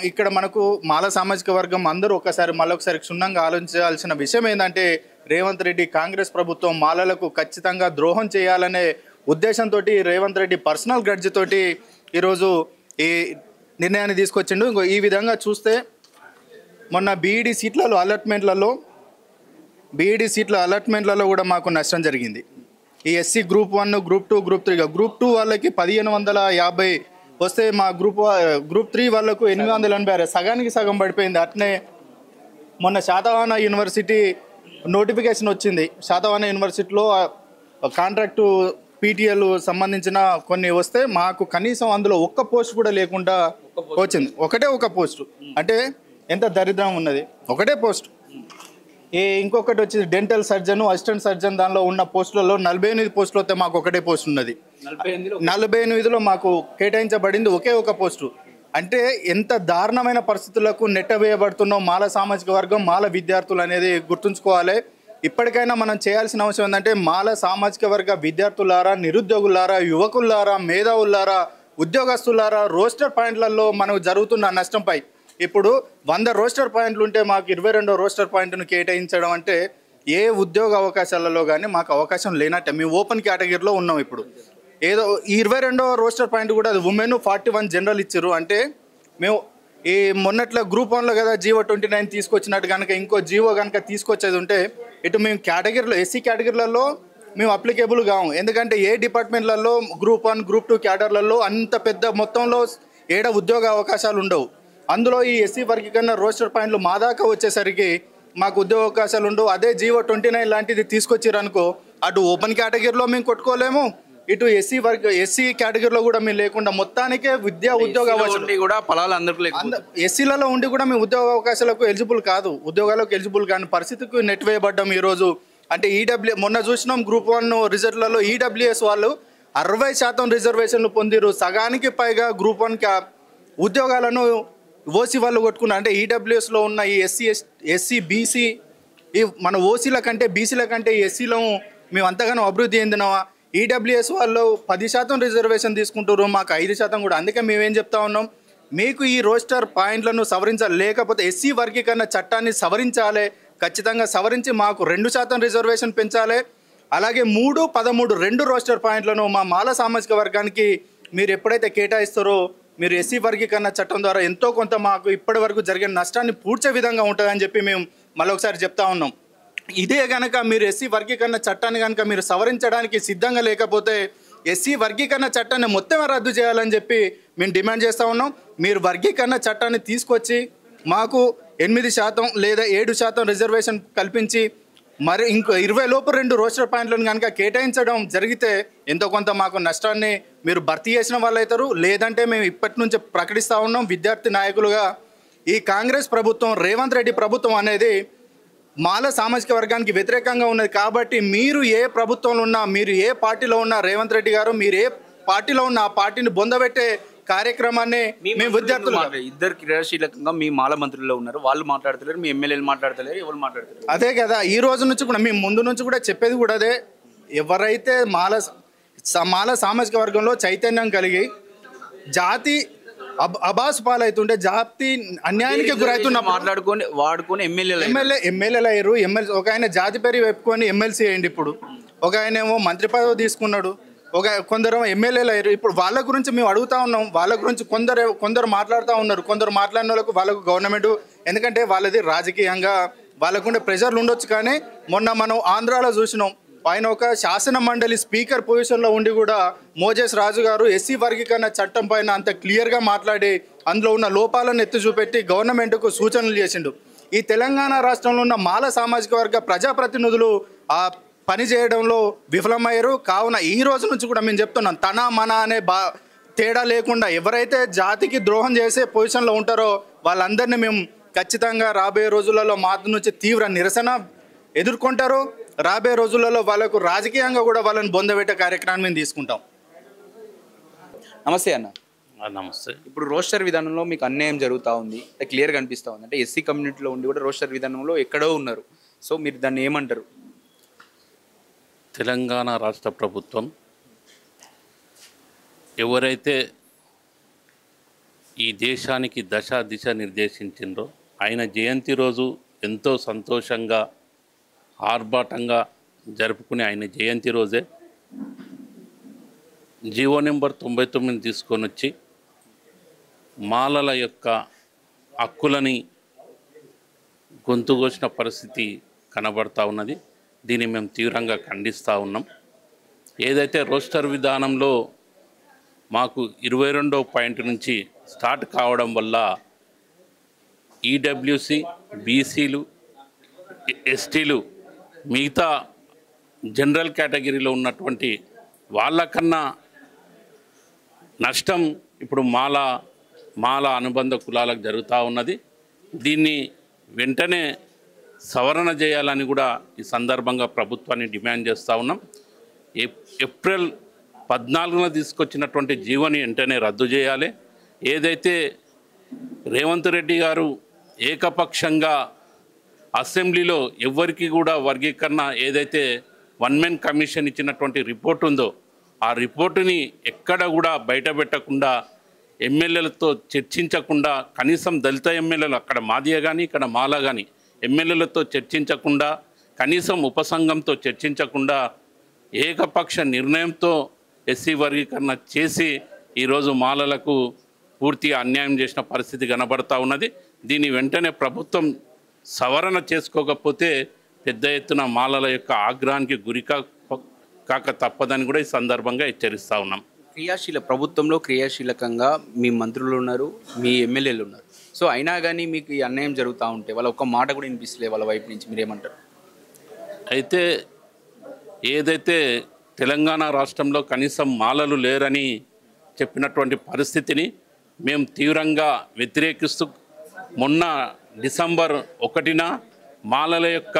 ఇక్కడ మనకు మాల సామాజిక వర్గం అందరూ మళ్ళొకసారి క్షుణ్ణంగా ఆలోచించాల్సిన విషయం ఏంటంటే రేవంత్ రెడ్డి కాంగ్రెస్ ప్రభుత్వం మాలలకు ఖచ్చితంగా ద్రోహం చేయాలనే ఉద్దేశంతో రేవంత్ రెడ్డి పర్సనల్ గ్రడ్జ్ తోటి ఈరోజు ఈ నిర్ణయాన్ని తీసుకొచ్చిండు. ఈ విధంగా చూస్తే మొన్న బీఈడి సీట్ల అలాట్మెంట్లలో కూడా మాకు నష్టం జరిగింది. ఈ SC group 1, group 2, group 3 group 2 వాళ్ళకి 1550 వస్తే మా గ్రూప్ 3 వాళ్ళకు 886, సగానికి సగం పడిపోయింది. అట్నే మొన్న శాతవాహన యూనివర్సిటీ నోటిఫికేషన్ వచ్చింది. శాతవాహన యూనివర్సిటీలో కాంట్రాక్టు పీటీఎల్ సంబంధించిన కొన్ని వస్తే మాకు కనీసం అందులో ఒక్క పోస్ట్ కూడా లేకుండా వచ్చింది. ఒక పోస్టు అంటే ఎంత దరిద్రం ఉన్నది, ఒకటే పోస్ట్. ఇంకొకటి వచ్చి డెంటల్ సర్జన్, అసిస్టెంట్ సర్జన్, దానిలో ఉన్న పోస్టులలో 48 పోస్టులు వస్తే మాకు ఒకటే పోస్ట్ ఉన్నది. 48లో మాకు కేటాయించబడింది ఒక పోస్టు. అంటే ఎంత దారుణమైన పరిస్థితులకు నెట్టవేయబడుతున్నాం మాల సామాజిక వర్గం, మాల విద్యార్థులు అనేది గుర్తుంచుకోవాలి. ఇప్పటికైనా మనం చేయాల్సిన అవసరం ఏంటంటే మాల సామాజిక వర్గ విద్యార్థులారా, నిరుద్యోగులారా, యువకులారా, మేధావులారా, ఉద్యోగస్తులారా, రోస్టర్ పాయింట్లలో మనకు జరుగుతున్న నష్టంపై ఇప్పుడు 100 రోస్టర్ పాయింట్లు ఉంటే మాకు 22వ రోస్టర్ పాయింట్ను కేటాయించడం అంటే ఏ ఉద్యోగ అవకాశాలలో కానీ మాకు అవకాశం లేనట్టే. మేము ఓపెన్ కేటగిరీలో ఉన్నాం. ఇప్పుడు ఏదో ఈ 22వ రోస్టర్ పాయింట్ కూడా అది ఉమెన్ 41 జనరల్ ఇచ్చారు. అంటే మేము ఈ మొన్నట్లో గ్రూప్ 1లో కదా జీవో 29 తీసుకొచ్చినట్టు కనుక ఇంకో జీవో కనుక తీసుకొచ్చేది ఉంటే ఇటు మేము కేటగిరీలో ఎస్సీ కేటగిరీలలో మేము అప్లికేబుల్ కాము. ఎందుకంటే ఏ డిపార్ట్మెంట్లలో గ్రూప్ 1, గ్రూప్ 2 క్యాడర్లలో అంత పెద్ద మొత్తంలో ఉద్యోగ అవకాశాలు ఉండవు. అందులో ఈ ఎస్సీ వర్గీకరణ రోస్టర్ పాయింట్లు మా దాకా వచ్చేసరికి మాకు ఉద్యోగ అవకాశాలు ఉండవు. అదే జీవో 29 లాంటిది తీసుకొచ్చిరనుకో, అటు ఓపెన్ కేటగిరీలో మేము కొట్టుకోలేము, ఇటు ఎస్సీ కేటగిరీలో కూడా మేము లేకుండా మొత్తానికే విద్యా ఉద్యోగ అవకాశాలు కూడా ఫలాలు అందరికీ ఎస్సీలలో ఉండి కూడా మేము ఉద్యోగ అవకాశాలకు ఎలిజిబుల్ కాదు, ఉద్యోగాలకు ఎలిజిబుల్ కాని పరిస్థితికి నెట్టివేయబడ్డాం ఈరోజు. అంటే మొన్న చూసినాం గ్రూప్ 1 రిజల్ట్లలో ఈడబ్ల్యూఎస్ వాళ్ళు 60% రిజర్వేషన్లు పొందిరు. సగానికి పైగా గ్రూప్ 1 ఉద్యోగాలను ఓసీ వాళ్ళు కొట్టుకున్నారు. అంటే ఈడబ్ల్యూఎస్లో ఉన్న ఈ ఎస్సీ బీసీ ఈ మన ఓసీల కంటే బీసీల కంటే ఎస్సీలో మేము అంతగానో అభివృద్ధి చెందినామా? ఈడబ్ల్యూఎస్ వాళ్ళు 10% రిజర్వేషన్ తీసుకుంటారు, మాకు 5% కూడా. అందుకే మేమేం చెప్తా ఉన్నాం, మీకు ఈ రోస్టర్ పాయింట్లను సవరించాలి, లేకపోతే ఎస్సీ వర్గీకరణ చట్టాన్ని సవరించాలి, ఖచ్చితంగా సవరించి మాకు 2% రిజర్వేషన్ పెంచాలి. అలాగే 3, 13 2 రోస్టర్ పాయింట్లను మా మాల సామాజిక వర్గానికి మీరు ఎప్పుడైతే కేటాయిస్తారో మీరు ఎస్సీ వర్గీకరణ చట్టం ద్వారా ఎంతో కొంత మాకు ఇప్పటి వరకు జరిగిన నష్టాన్ని పూడ్చే విధంగా ఉంటుందని చెప్పి మేము మళ్ళొకసారి చెప్తా ఉన్నాం. ఇదే కనుక మీరు ఎస్సీ వర్గీకరణ చట్టాన్ని కనుక మీరు సవరించడానికి సిద్ధంగా లేకపోతే ఎస్సీ వర్గీకరణ చట్టాన్ని మొత్తం రద్దు చేయాలని చెప్పి మేము డిమాండ్ చేస్తూ ఉన్నాం. మీరు వర్గీకరణ చట్టాన్ని తీసుకొచ్చి మాకు 8% లేదా 7% రిజర్వేషన్ కల్పించి మరి ఇంకో 20 లోపు 2 రోస్టర్ పాయింట్లను కనుక కేటాయించడం జరిగితే ఎంతో కొంత మాకు నష్టాన్ని మీరు భర్తీ చేసిన వాళ్ళు అవుతారు. లేదంటే మేము ఇప్పటి నుంచి ప్రకటిస్తూ ఉన్నాం విద్యార్థి నాయకులుగా, ఈ కాంగ్రెస్ ప్రభుత్వం రేవంత్ రెడ్డి ప్రభుత్వం అనేది మాల సామాజిక వర్గానికి వ్యతిరేకంగా ఉన్నది. కాబట్టి మీరు ఏ ప్రభుత్వంలో ఉన్నా, మీరు ఏ పార్టీలో ఉన్నా, రేవంత్ రెడ్డి గారు మీరు ఏ పార్టీలో ఉన్నా ఆ పార్టీని బొందబెట్టే కార్యక్రమాన్ని మేము విద్యార్థులు ఇద్దరు క్రియాశీలకంగా మీ మాల మంత్రుల్లో ఉన్నారు, వాళ్ళు మాట్లాడతలేరు, మీ ఎమ్మెల్యేలు మాట్లాడతలేరు, ఎవరు మాట్లాడతారు? అదే కదా ఈ రోజు నుంచి కూడా మేము ముందు నుంచి కూడా చెప్పేది కూడా అదే. ఎవరైతే మాల సామాజిక వర్గంలో చైతన్యం కలిగి జాతి అబాస్ పాలవుతుంటే జాతి అన్యాయానికి గురవుతున్న వాడుకొని ఎమ్మెల్యేలు అయ్యారు. ఒక ఆయన జాతి పేరు చెప్పుకొని ఎమ్మెల్సీ అయ్యింది. ఇప్పుడు ఒక ఆయన ఏమో మంత్రి పదవి తీసుకున్నాడు, కొందరు ఎమ్మెల్యేలు అయ్యారు. ఇప్పుడు వాళ్ళ గురించి మేము అడుగుతా ఉన్నాం, వాళ్ళ గురించి కొందరు మాట్లాడుతూ ఉన్నారు. కొందరు మాట్లాడిన వాళ్ళకు గవర్నమెంట్, ఎందుకంటే వాళ్ళది రాజకీయంగా వాళ్ళకుండే ప్రెషర్లు ఉండొచ్చు. కానీ మొన్న మనం ఆంధ్రాలో చూసినాం, ఆయన ఒక శాసన మండలి స్పీకర్ పొజిషన్లో ఉండి కూడా మోజేస్ రాజు గారు ఎస్సీ వర్గీకరణ చట్టం పైన అంత క్లియర్గా మాట్లాడి అందులో ఉన్న లోపాలను ఎత్తి చూపెట్టి గవర్నమెంట్కు సూచనలు చేసిండు. ఈ తెలంగాణ రాష్ట్రంలో ఉన్న మాల సామాజిక వర్గ ప్రజాప్రతినిధులు ఆ పని చేయడంలో విఫలమయ్యారు. కావున ఈ రోజు నుంచి కూడా మేము చెప్తున్నాం, తన మన అనే తేడా లేకుండా ఎవరైతే జాతికి ద్రోహం చేసే పొజిషన్లో ఉంటారో వాళ్ళందరినీ మేము ఖచ్చితంగా రాబోయే రోజులలో మాత నుంచి తీవ్ర నిరసన ఎదుర్కొంటారు. రాబోయే రోజులలో వాళ్ళకు రాజకీయంగా కూడా వాళ్ళని బొందబెట్టే కార్యక్రమాన్ని మేము తీసుకుంటాం. నమస్తే అన్న. నమస్తే. ఇప్పుడు రోస్టర్ విధానంలో మీకు అన్యాయం జరుగుతూ ఉంది, క్లియర్గా అనిపిస్తూ ఉంది. అంటే ఎస్సీ కమ్యూనిటీలో ఉండి కూడా రోస్టర్ విధానంలో ఎక్కడో ఉన్నారు. సో మీరు దాన్ని ఏమంటారు? తెలంగాణ రాష్ట్ర ప్రభుత్వం ఎవరైతే ఈ దేశానికి దిశ నిర్దేశించిండ్రో ఆయన జయంతి రోజు ఎంతో సంతోషంగా ఆర్భాటంగా జరుపుకునే ఆయన జయంతి రోజే జీవో నెంబర్ 99 తీసుకొని వచ్చి మాలల యొక్క హక్కులని గొంతుకోసిన పరిస్థితి కనబడతా ఉన్నది. దీన్ని మేము తీవ్రంగా ఖండిస్తూ ఉన్నాం. ఏదైతే రోస్టర్ విధానంలో మాకు 22వ పాయింట్ నుంచి స్టార్ట్ కావడం వల్ల ఈడబ్ల్యూసి, బీసీలు, ఎస్టీలు, మిగతా జనరల్ కేటగిరీలో ఉన్నటువంటి వాళ్ళకన్నా నష్టం ఇప్పుడు మాల అనుబంధ కులాలకు జరుగుతూ ఉన్నది. దీన్ని వెంటనే సవరణ చేయాలని కూడా ఈ సందర్భంగా ప్రభుత్వాన్ని డిమాండ్ చేస్తూ ఉన్నాం. ఏప్రిల్ 14న తీసుకొచ్చినటువంటి జీవోని వెంటనే రద్దు చేయాలి. ఏదైతే రేవంత్ రెడ్డి గారు ఏకపక్షంగా అసెంబ్లీలో ఎవరికి కూడా వర్గీకరణ ఏదైతే వన్ మెన్ కమిషన్ ఇచ్చినటువంటి రిపోర్ట్ ఉందో ఆ రిపోర్టుని ఎక్కడ కూడా బయట పెట్టకుండా, ఎమ్మెల్యేలతో చర్చించకుండా, కనీసం దళిత ఎమ్మెల్యేలు అక్కడ మాదియ కానీ ఇక్కడ మాల కానీ ఎమ్మెల్యేలతో చర్చించకుండా, కనీసం ఉపసంఘంతో చర్చించకుండా ఏకపక్ష నిర్ణయంతో ఎస్సీ వర్గీకరణ చేసి ఈరోజు మాలలకు పూర్తిగా అన్యాయం చేసిన పరిస్థితి కనబడతా ఉన్నది. దీని వెంటనే ప్రభుత్వం సవరణ చేసుకోకపోతే పెద్ద ఎత్తున మాలల యొక్క ఆగ్రహానికి కాక తప్పదని కూడా ఈ సందర్భంగా హెచ్చరిస్తూ ఉన్నాం. ప్రభుత్వంలో క్రియాశీలకంగా మీ మంత్రులు ఉన్నారు, మీ ఎమ్మెల్యేలు ఉన్నారు. సో అయినా కానీ మీకు ఈ అన్యాయం జరుగుతూ ఉంటే వాళ్ళ ఒక్క మాట కూడా వినిపిస్తలే వాళ్ళ వైపు నుంచి, మీరేమంటారు? అయితే ఏదైతే తెలంగాణ రాష్ట్రంలో కనీసం మాలలు లేరని చెప్పినటువంటి పరిస్థితిని మేము తీవ్రంగా వ్యతిరేకిస్తూ మొన్న డిసెంబర్ 1న మాలల యొక్క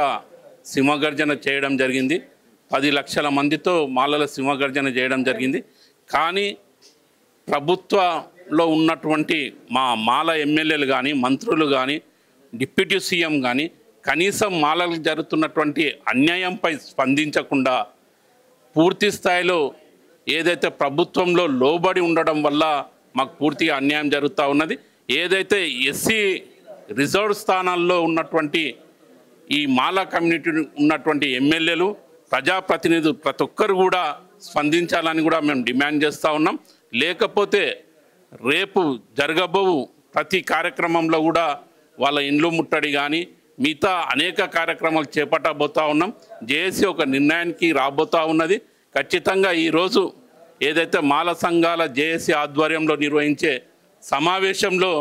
సింహగర్జన చేయడం జరిగింది. 10 లక్షల మందితో మాలల సింహగర్జన చేయడం జరిగింది. కానీ ప్రభుత్వంలో ఉన్నటువంటి మా మాల ఎమ్మెల్యేలు కానీ, మంత్రులు కానీ, డిప్యూటీ సీఎం కానీ కనీసం మాలలకు జరుగుతున్నటువంటి అన్యాయంపై స్పందించకుండా పూర్తి స్థాయిలో ఏదైతే ప్రభుత్వంలో లోబడి ఉండడం వల్ల మాకు పూర్తిగా అన్యాయం జరుగుతూ ఉన్నది. ఏదైతే ఎస్సీ రిజర్వ్ స్థానాల్లో ఉన్నటువంటి ఈ మాలా కమ్యూనిటీ ఉన్నటువంటి ఎమ్మెల్యేలు, ప్రజాప్రతినిధులు ప్రతి ఒక్కరు కూడా స్పందించాలని కూడా మేము డిమాండ్ చేస్తూ ఉన్నాం. లేకపోతే రేపు జరగబో ప్రతి కార్యక్రమంలో కూడా వాళ్ళ ఇండ్లు ముట్టడి కానీ మిగతా అనేక కార్యక్రమాలు చేపట్టబోతూ ఉన్నాం. జేఏసీ ఒక నిర్ణయానికి రాబోతూ ఉన్నది. ఖచ్చితంగా ఈరోజు ఏదైతే మాల సంఘాల జేఏసీ ఆధ్వర్యంలో నిర్వహించే సమావేశంలో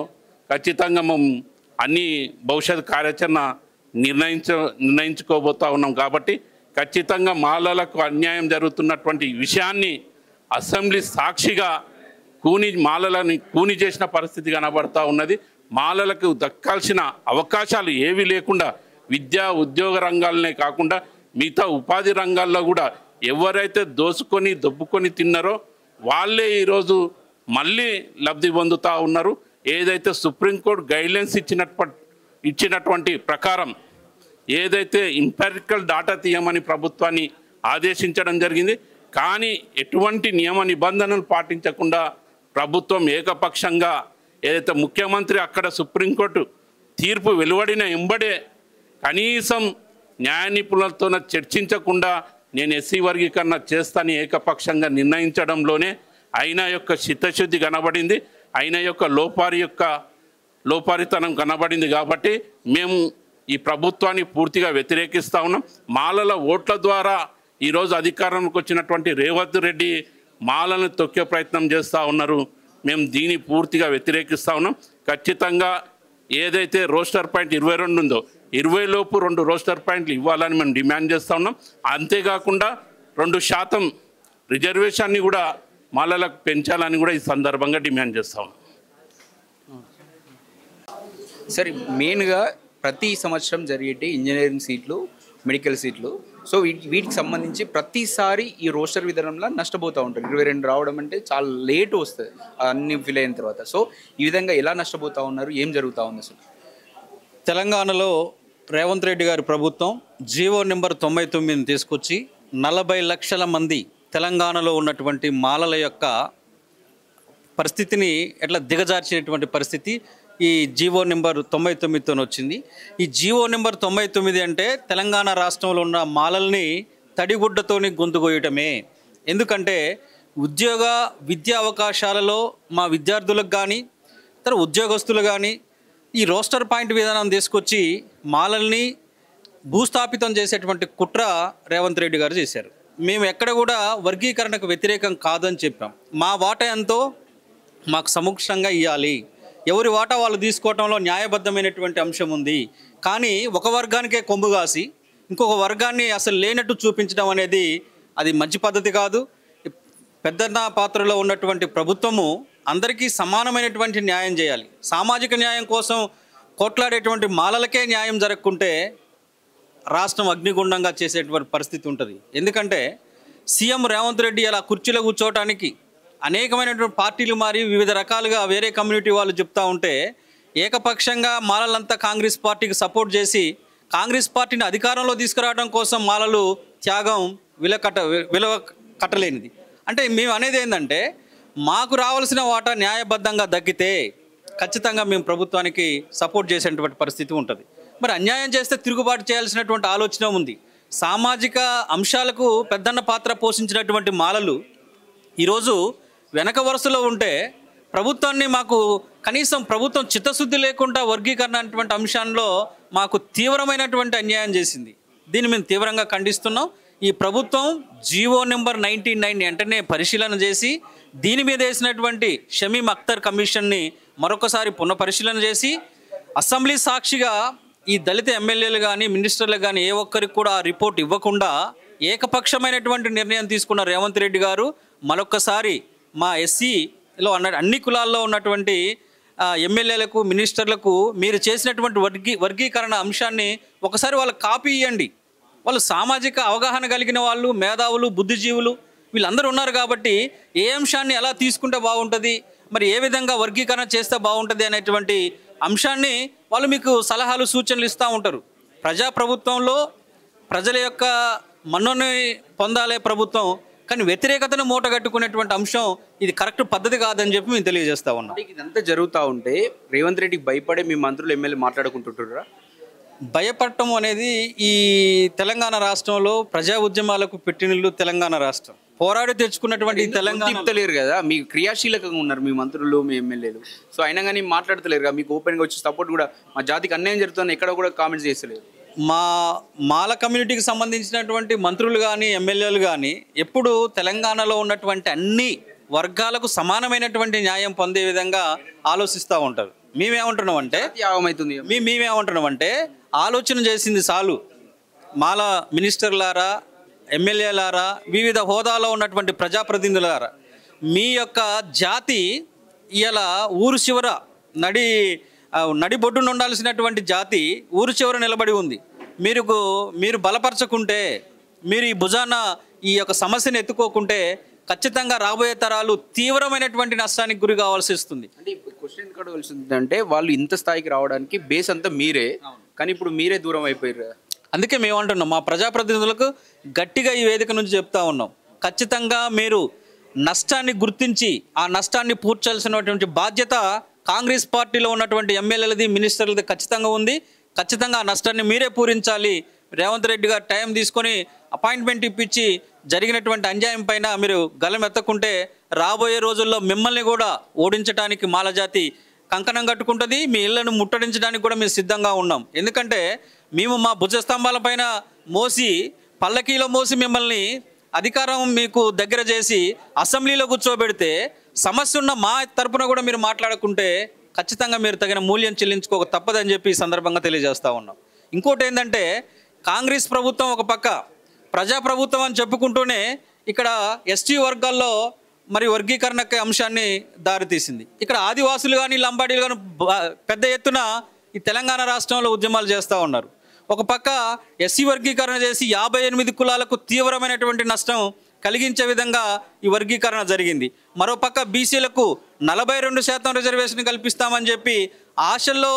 ఖచ్చితంగా మేము అన్ని భవిష్యత్ కార్యాచరణ నిర్ణయించుకోబోతూ ఉన్నాం. కాబట్టి ఖచ్చితంగా మాలలకు అన్యాయం జరుగుతున్నటువంటి విషయాన్ని అసెంబ్లీ సాక్షిగా మాలలని కూని చేసిన పరిస్థితి కనబడతా ఉన్నది. మాలలకు దక్కాల్సిన అవకాశాలు ఏవి లేకుండా విద్యా ఉద్యోగ రంగాలనే కాకుండా మిగతా ఉపాధి రంగాల్లో కూడా ఎవరైతే దోసుకొని దొబ్బుకొని తిన్నారో వాళ్ళే ఈరోజు మళ్ళీ లబ్ధి పొందుతూ ఉన్నారు. ఏదైతే సుప్రీంకోర్టు గైడ్లైన్స్ ఇచ్చినటువంటి ప్రకారం ఏదైతే ఇంపెరికల్ డాటా తీయమని ప్రభుత్వాన్ని ఆదేశించడం జరిగింది. కానీ ఎటువంటి నియమ నిబంధనలు పాటించకుండా ప్రభుత్వం ఏకపక్షంగా ఏదైతే ముఖ్యమంత్రి అక్కడ సుప్రీంకోర్టు తీర్పు వెలువడిన ఎంబడే కనీసం న్యాయ నిపుణులతో చర్చించకుండా నేను ఎస్సీ వర్గీకరణ చేస్తానని ఏకపక్షంగా నిర్ణయించడంలోనే ఆయన యొక్క చిత్తశుద్ధి కనబడింది, ఆయన యొక్క లోపారితనం కనబడింది. కాబట్టి మేము ఈ ప్రభుత్వాన్ని పూర్తిగా వ్యతిరేకిస్తూ ఉన్నాం. మాలల ఓట్ల ద్వారా ఈరోజు అధికారంలోకి వచ్చినటువంటి రేవంత్ రెడ్డి మాలను తొక్కే ప్రయత్నం చేస్తూ ఉన్నారు. మేము దీన్ని పూర్తిగా వ్యతిరేకిస్తూ ఉన్నాం. ఖచ్చితంగా ఏదైతే రోస్టర్ పాయింట్ 22 ఉందో 20 లోపు 2 రోస్టర్ పాయింట్లు ఇవ్వాలని మేము డిమాండ్ చేస్తూ ఉన్నాం. అంతేకాకుండా 2% రిజర్వేషన్ని కూడా మాలలకు పెంచాలని కూడా ఈ సందర్భంగా డిమాండ్ చేస్తూ ఉన్నాం. సరే, మెయిన్గా ప్రతి సంవత్సరం జరిగే ఇంజనీరింగ్ సీట్లు, మెడికల్ సీట్లు, సో వీటికి సంబంధించి ప్రతిసారి ఈ రోస్టర్ విధానంలో నష్టపోతూ ఉంటారు. 22 రావడం అంటే చాలా లేట్ వస్తుంది అన్ని ఫిల్ అయిన తర్వాత. సో ఈ విధంగా ఎలా నష్టపోతూ ఉన్నారు, ఏం జరుగుతూ ఉంది అసలు? తెలంగాణలో రేవంత్ రెడ్డి గారి ప్రభుత్వం జీవో నెంబర్ 99 తీసుకొచ్చి 40 లక్షల మంది తెలంగాణలో ఉన్నటువంటి మాలల యొక్క పరిస్థితిని ఎట్లా దిగజార్చినటువంటి పరిస్థితి ఈ జీవో నెంబర్ 99తో వచ్చింది. ఈ జీవో నెంబర్ 99 అంటే తెలంగాణ రాష్ట్రంలో ఉన్న మాలల్ని తడిగుడ్డతోని గొంతుకోయటమే. ఎందుకంటే విద్యా అవకాశాలలో మా విద్యార్థులకు కానీ ఇతర ఉద్యోగస్తులు కానీ ఈ రోస్టర్ పాయింట్ విధానం తీసుకొచ్చి మాలల్ని భూస్థాపితం చేసేటువంటి కుట్ర రేవంత్ రెడ్డి గారు చేశారు. మేము ఎక్కడ కూడా వర్గీకరణకు వ్యతిరేకం కాదని చెప్పాం. మా వాటా ఎంతో మాకు సముక్షంగా ఇవ్వాలి, ఎవరి వాటా వాళ్ళు తీసుకోవటంలో న్యాయబద్ధమైనటువంటి అంశం ఉంది. కానీ ఒక వర్గానికే కొమ్ము కాసి ఇంకొక వర్గాన్ని అసలు లేనట్టు చూపించడం అనేది అది మంచి పద్ధతి కాదు. పెద్దన్న పాత్రలో ఉన్నటువంటి ప్రభుత్వము అందరికీ సమానమైనటువంటి న్యాయం చేయాలి. సామాజిక న్యాయం కోసం కొట్లాడేటువంటి మాలలకే న్యాయం జరగకుంటే రాష్ట్రం అగ్నిగుండంగా చేసేటువంటి పరిస్థితి ఉంటుంది. ఎందుకంటే సీఎం రేవంత్ రెడ్డి అలా కుర్చీలో కూర్చోవటానికి అనేకమైనటువంటి పార్టీలు మారి వివిధ రకాలుగా వేరే కమ్యూనిటీ వాళ్ళు చెప్తూ ఉంటే ఏకపక్షంగా మాలలంతా కాంగ్రెస్ పార్టీకి సపోర్ట్ చేసి కాంగ్రెస్ పార్టీని అధికారంలో తీసుకురావడం కోసం మాలలు త్యాగం విలువ కట్టలేనిది. అంటే మేము అనేది ఏంటంటే మాకు రావాల్సిన వాటా న్యాయబద్ధంగా దక్కితే ఖచ్చితంగా మేము ప్రభుత్వానికి సపోర్ట్ చేసేటువంటి పరిస్థితి ఉంటుంది. మరి అన్యాయం చేస్తే తిరుగుబాటు చేయాల్సినటువంటి ఆలోచన ఉంది. సామాజిక అంశాలకు పెద్దన్న పాత్ర పోషించినటువంటి మాలలు ఈరోజు వెనక వరుసలో ఉంటే ప్రభుత్వాన్ని మాకు కనీసం ప్రభుత్వం చిత్తశుద్ధి లేకుండా వర్గీకరణ అనేటువంటి అంశాల్లో మాకు తీవ్రమైనటువంటి అన్యాయం చేసింది. దీన్ని మేము తీవ్రంగా ఖండిస్తున్నాం. ఈ ప్రభుత్వం జీవో నెంబర్ 99 వెంటనే పరిశీలన చేసి దీని మీద వేసినటువంటి షమీమ్ అఖ్తర్ కమిషన్ని మరొకసారి పునఃపరిశీలన చేసి అసెంబ్లీ సాక్షిగా ఈ దళిత ఎమ్మెల్యేలు కానీ మినిస్టర్లు కానీ ఏ ఒక్కరికి కూడా ఆ రిపోర్ట్ ఇవ్వకుండా ఏకపక్షమైనటువంటి నిర్ణయం తీసుకున్న రేవంత్ రెడ్డి గారు మరొకసారి మా ఎస్సీలో అన్ని కులాల్లో ఉన్నటువంటి ఎమ్మెల్యేలకు మినిస్టర్లకు మీరు చేసినటువంటి వర్గీకరణ అంశాన్ని ఒకసారి వాళ్ళకి కాపీ ఇవ్వండి. వాళ్ళు సామాజిక అవగాహన కలిగిన వాళ్ళు, మేధావులు, బుద్ధిజీవులు వీళ్ళందరూ ఉన్నారు కాబట్టి ఏ అంశాన్ని ఎలా తీసుకుంటే బాగుంటుంది, మరి ఏ విధంగా వర్గీకరణ చేస్తే బాగుంటుంది అనేటువంటి అంశాన్ని వాళ్ళు మీకు సలహాలు సూచనలు ఇస్తూ ఉంటారు. ప్రజాప్రభుత్వంలో ప్రజల యొక్క మన్నని పొందాలే ప్రభుత్వం, కానీ వ్యతిరేకతను మూటగట్టుకునేటువంటి అంశం ఇది కరెక్ట్ పద్ధతి కాదని చెప్పి మేము తెలియజేస్తా ఉన్నాం. ఇదంతా జరుగుతూ ఉంటే రేవంత్ రెడ్డికి భయపడే మీ మంత్రులు ఎమ్మెల్యే మాట్లాడుకుంటుంటారా? భయపడటం అనేది ఈ తెలంగాణ రాష్ట్రంలో ప్రజా ఉద్యమాలకు పెట్టినట్లు తెలంగాణ రాష్ట్రం పోరాడి తెచ్చుకున్నటువంటి తెలంగాణ చెప్తలేరు కదా, మీకు క్రియాశీలకంగా ఉన్నారు మీ మంత్రులు మీ ఎమ్మెల్యేలు. సో అయినా కానీ మాట్లాడతలేరు కదా, మీకు ఓపెన్గా వచ్చి సపోర్ట్ కూడా మా జాతికి అన్యాయం జరుగుతుంది ఎక్కడ కూడా కామెంట్స్ చేస్తలేరు. మాల కమ్యూనిటీకి సంబంధించినటువంటి మంత్రులు కానీ ఎమ్మెల్యేలు కానీ ఎప్పుడు తెలంగాణలో ఉన్నటువంటి అన్ని వర్గాలకు సమానమైనటువంటి న్యాయం పొందే విధంగా ఆలోచిస్తూ ఉంటారు. మేమేమంటున్నామంటే ఆలోచన చేసింది చాలు. మాల మినిస్టర్లారా, ఎమ్మెల్యేలారా, వివిధ హోదాలో ఉన్నటువంటి ప్రజాప్రతినిధులారా, మీ యొక్క జాతి ఇలా ఊరు చివర నడిబొడ్డున ఉండాల్సినటువంటి జాతి ఊరు చివర నిలబడి ఉంది. మీరు బలపరచకుంటే, మీరు ఈ భుజాన ఈ యొక్క సమస్యను ఎత్తుకోకుంటే ఖచ్చితంగా రాబోయే తరాలు తీవ్రమైనటువంటి నష్టానికి గురి కావాల్సి వస్తుంది. అంటే క్వశ్చన్ అంటే వాళ్ళు ఇంత స్థాయికి రావడానికి బేస్ అంతా మీరే, కానీ ఇప్పుడు మీరే దూరం అయిపోయారు. అందుకే మేము అంటున్నాం, మా ప్రజాప్రతినిధులకు గట్టిగా ఈ వేదిక నుంచి చెప్తా ఉన్నాం, ఖచ్చితంగా మీరు నష్టాన్ని గుర్తించి ఆ నష్టాన్ని పూడ్చాల్సినటువంటి బాధ్యత కాంగ్రెస్ పార్టీలో ఉన్నటువంటి ఎమ్మెల్యేలది, మినిస్టర్లది ఖచ్చితంగా ఉంది. ఖచ్చితంగా ఆ నష్టాన్ని మీరే పూరించాలి. రేవంత్ రెడ్డి గారు టైం తీసుకొని అపాయింట్మెంట్ ఇప్పించి జరిగినటువంటి అన్యాయం పైన మీరు గలం ఎత్తకుంటే రాబోయే రోజుల్లో మిమ్మల్ని కూడా ఓడించడానికి మాలజాతి కంకణం కట్టుకుంటుంది. మీ ఇళ్లను ముట్టడించడానికి కూడా మేము సిద్ధంగా ఉన్నాం. ఎందుకంటే మేము మా భుజస్తంభాల పైన మోసి, పల్లకీలో మోసి మిమ్మల్ని అధికారం మీకు దగ్గర చేసి అసెంబ్లీలో కూర్చోబెడితే సమస్య ఉన్న మా తరపున కూడా మీరు మాట్లాడుకుంటే ఖచ్చితంగా మీరు తగిన మూల్యం చెల్లించుకోక తప్పదని చెప్పి ఈ సందర్భంగా తెలియజేస్తూ ఉన్నాం. ఇంకోటి ఏంటంటే, కాంగ్రెస్ ప్రభుత్వం ఒక పక్క ప్రజాప్రభుత్వం అని చెప్పుకుంటూనే ఇక్కడ ఎస్టీ వర్గాల్లో మరి వర్గీకరణకి అంశాన్ని దారితీసింది. ఇక్కడ ఆదివాసులు కానీ లంబాడీలు కానీ పెద్ద ఎత్తున ఈ తెలంగాణ రాష్ట్రంలో ఉద్యమాలు చేస్తూ ఉన్నారు. ఒక పక్క ఎస్సీ వర్గీకరణ చేసి 58 కులాలకు తీవ్రమైనటువంటి నష్టం కలిగించే విధంగా ఈ వర్గీకరణ జరిగింది. మరోపక్క బీసీలకు 42% రిజర్వేషన్ కల్పిస్తామని చెప్పి ఆశల్లో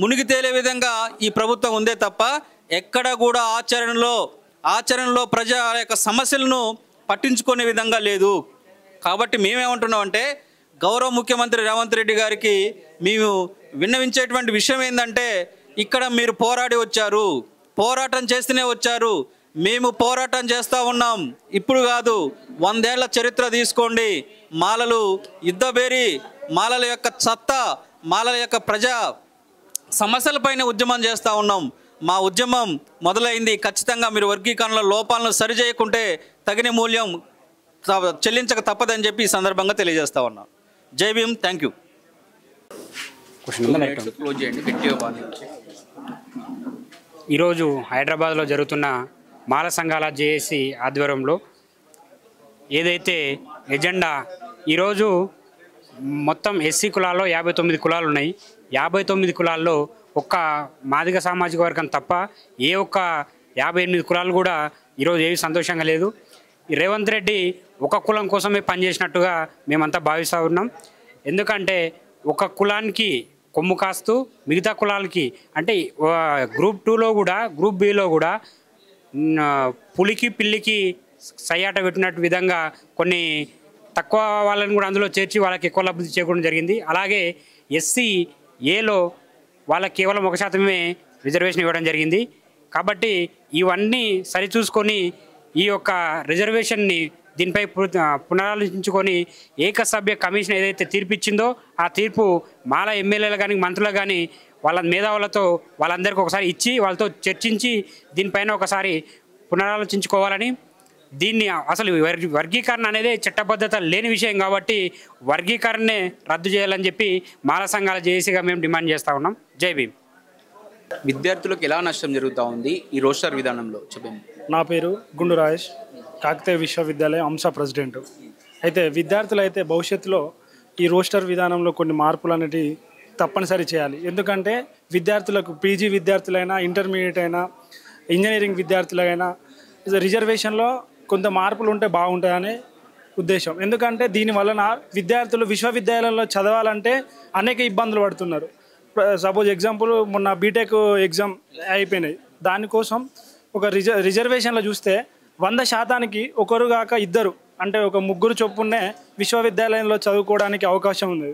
మునిగి తేలే విధంగా ఈ ప్రభుత్వం ఉందే తప్ప ఎక్కడ కూడా ఆచరణలో ప్రజల యొక్క సమస్యలను పట్టించుకునే విధంగా లేదు. కాబట్టి మేమేమంటున్నామంటే, గౌరవ ముఖ్యమంత్రి రేవంత్ రెడ్డి గారికి మేము విన్నవించేటువంటి విషయం ఏంటంటే, ఇక్కడ మీరు పోరాడి వచ్చారు, పోరాటం చేస్తూనే వచ్చారు, మేము పోరాటం చేస్తూ ఉన్నాం. ఇప్పుడు కాదు, 100 ఏళ్ల చరిత్ర తీసుకోండి. మాలలు యుద్ధబేరి, మాలల యొక్క సత్తా, మాలల యొక్క ప్రజా సమస్యలపైన ఉద్యమం చేస్తూ ఉన్నాం. మా ఉద్యమం మొదలైంది. ఖచ్చితంగా మీరు వర్గీకరణలో లోపాలను సరిచేయకుంటే తగిన మూల్యం చెల్లించక తప్పదని చెప్పి ఈ సందర్భంగా తెలియజేస్తా ఉన్నాం. జై భీమ్, థ్యాంక్ యూ. క్లోజ్ చేయండి గట్టిగా. ఈరోజు హైదరాబాద్లో జరుగుతున్న మాల సంఘాల జేఏసీ ఆధ్వర్యంలో ఏదైతే ఎజెండా, ఈరోజు మొత్తం ఎస్సీ కులాల్లో 59 కులాలు ఉన్నాయి. 59 కులాల్లో ఒక్క మాదిగ సామాజిక వర్గం తప్ప ఏ ఒక్క 58 కులాలు కూడా ఈరోజు ఏవి సంతోషంగా లేదు. రేవంత్ రెడ్డి ఒక కులం కోసమే పనిచేసినట్టుగా మేమంతా భావిస్తూ ఉన్నాం. ఎందుకంటే ఒక కులానికి కొమ్ము కాస్తూ మిగతా కులాలకి, అంటే గ్రూప్ 2లో కూడా గ్రూప్ బిలో కూడా పులికి పిల్లికి సయ్యాట పెట్టినట్టు విధంగా కొన్ని తక్కువ వాళ్ళని కూడా అందులో చేర్చి వాళ్ళకి ఎక్కువ లబ్ధి చేకూడడం జరిగింది. అలాగే ఎస్సీ ఏలో వాళ్ళకి కేవలం 1% రిజర్వేషన్ ఇవ్వడం జరిగింది. కాబట్టి ఇవన్నీ సరిచూసుకొని ఈ యొక్క రిజర్వేషన్ని దీనిపై పునరాలోచించుకొని ఏకసభ్య కమిషన్ ఏదైతే తీర్పు ఇచ్చిందో ఆ తీర్పు మాల ఎమ్మెల్యేలు కానీ మంత్రులు కానీ వాళ్ళ మేధావులతో వాళ్ళందరికీ ఒకసారి ఇచ్చి వాళ్ళతో చర్చించి దీనిపైన ఒకసారి పునరాలోచించుకోవాలని, దీన్ని అసలు వర్గీకరణ అనేది చట్టబద్ధత లేని విషయం కాబట్టి వర్గీకరణనే రద్దు చేయాలని చెప్పి మాల సంఘాల జేఏసీగా మేము డిమాండ్ చేస్తూ ఉన్నాం. జై భీమ్. విద్యార్థులకు ఎలా నష్టం జరుగుతూ ఉంది ఈ రోస్టర్ విధానంలో చెప్పండి. నా పేరు గుండు రాజేష్, కాకతీయ విశ్వవిద్యాలయం అంశ ప్రెసిడెంట్. అయితే విద్యార్థులు అయితే భవిష్యత్తులో ఈ రోస్టర్ విధానంలో కొన్ని మార్పులు అనేవి తప్పనిసరి చేయాలి. ఎందుకంటే విద్యార్థులకు పీజీ విద్యార్థులైనా, ఇంటర్మీడియట్ అయినా, ఇంజనీరింగ్ విద్యార్థులైనా రిజర్వేషన్లో కొంత మార్పులు ఉంటే బాగుంటాయనే ఉద్దేశం. ఎందుకంటే దీని వలన విద్యార్థులు విశ్వవిద్యాలయంలో చదవాలంటే అనేక ఇబ్బందులు పడుతున్నారు. సపోజ్ ఎగ్జాంపుల్ మొన్న బీటెక్ ఎగ్జామ్ అయిపోయినాయి, దానికోసం ఒక రిజర్వేషన్లో చూస్తే 100% ఒకరు కాక ఇద్దరు అంటే ఒక ముగ్గురు చొప్పునే విశ్వవిద్యాలయంలో చదువుకోవడానికి అవకాశం ఉంది.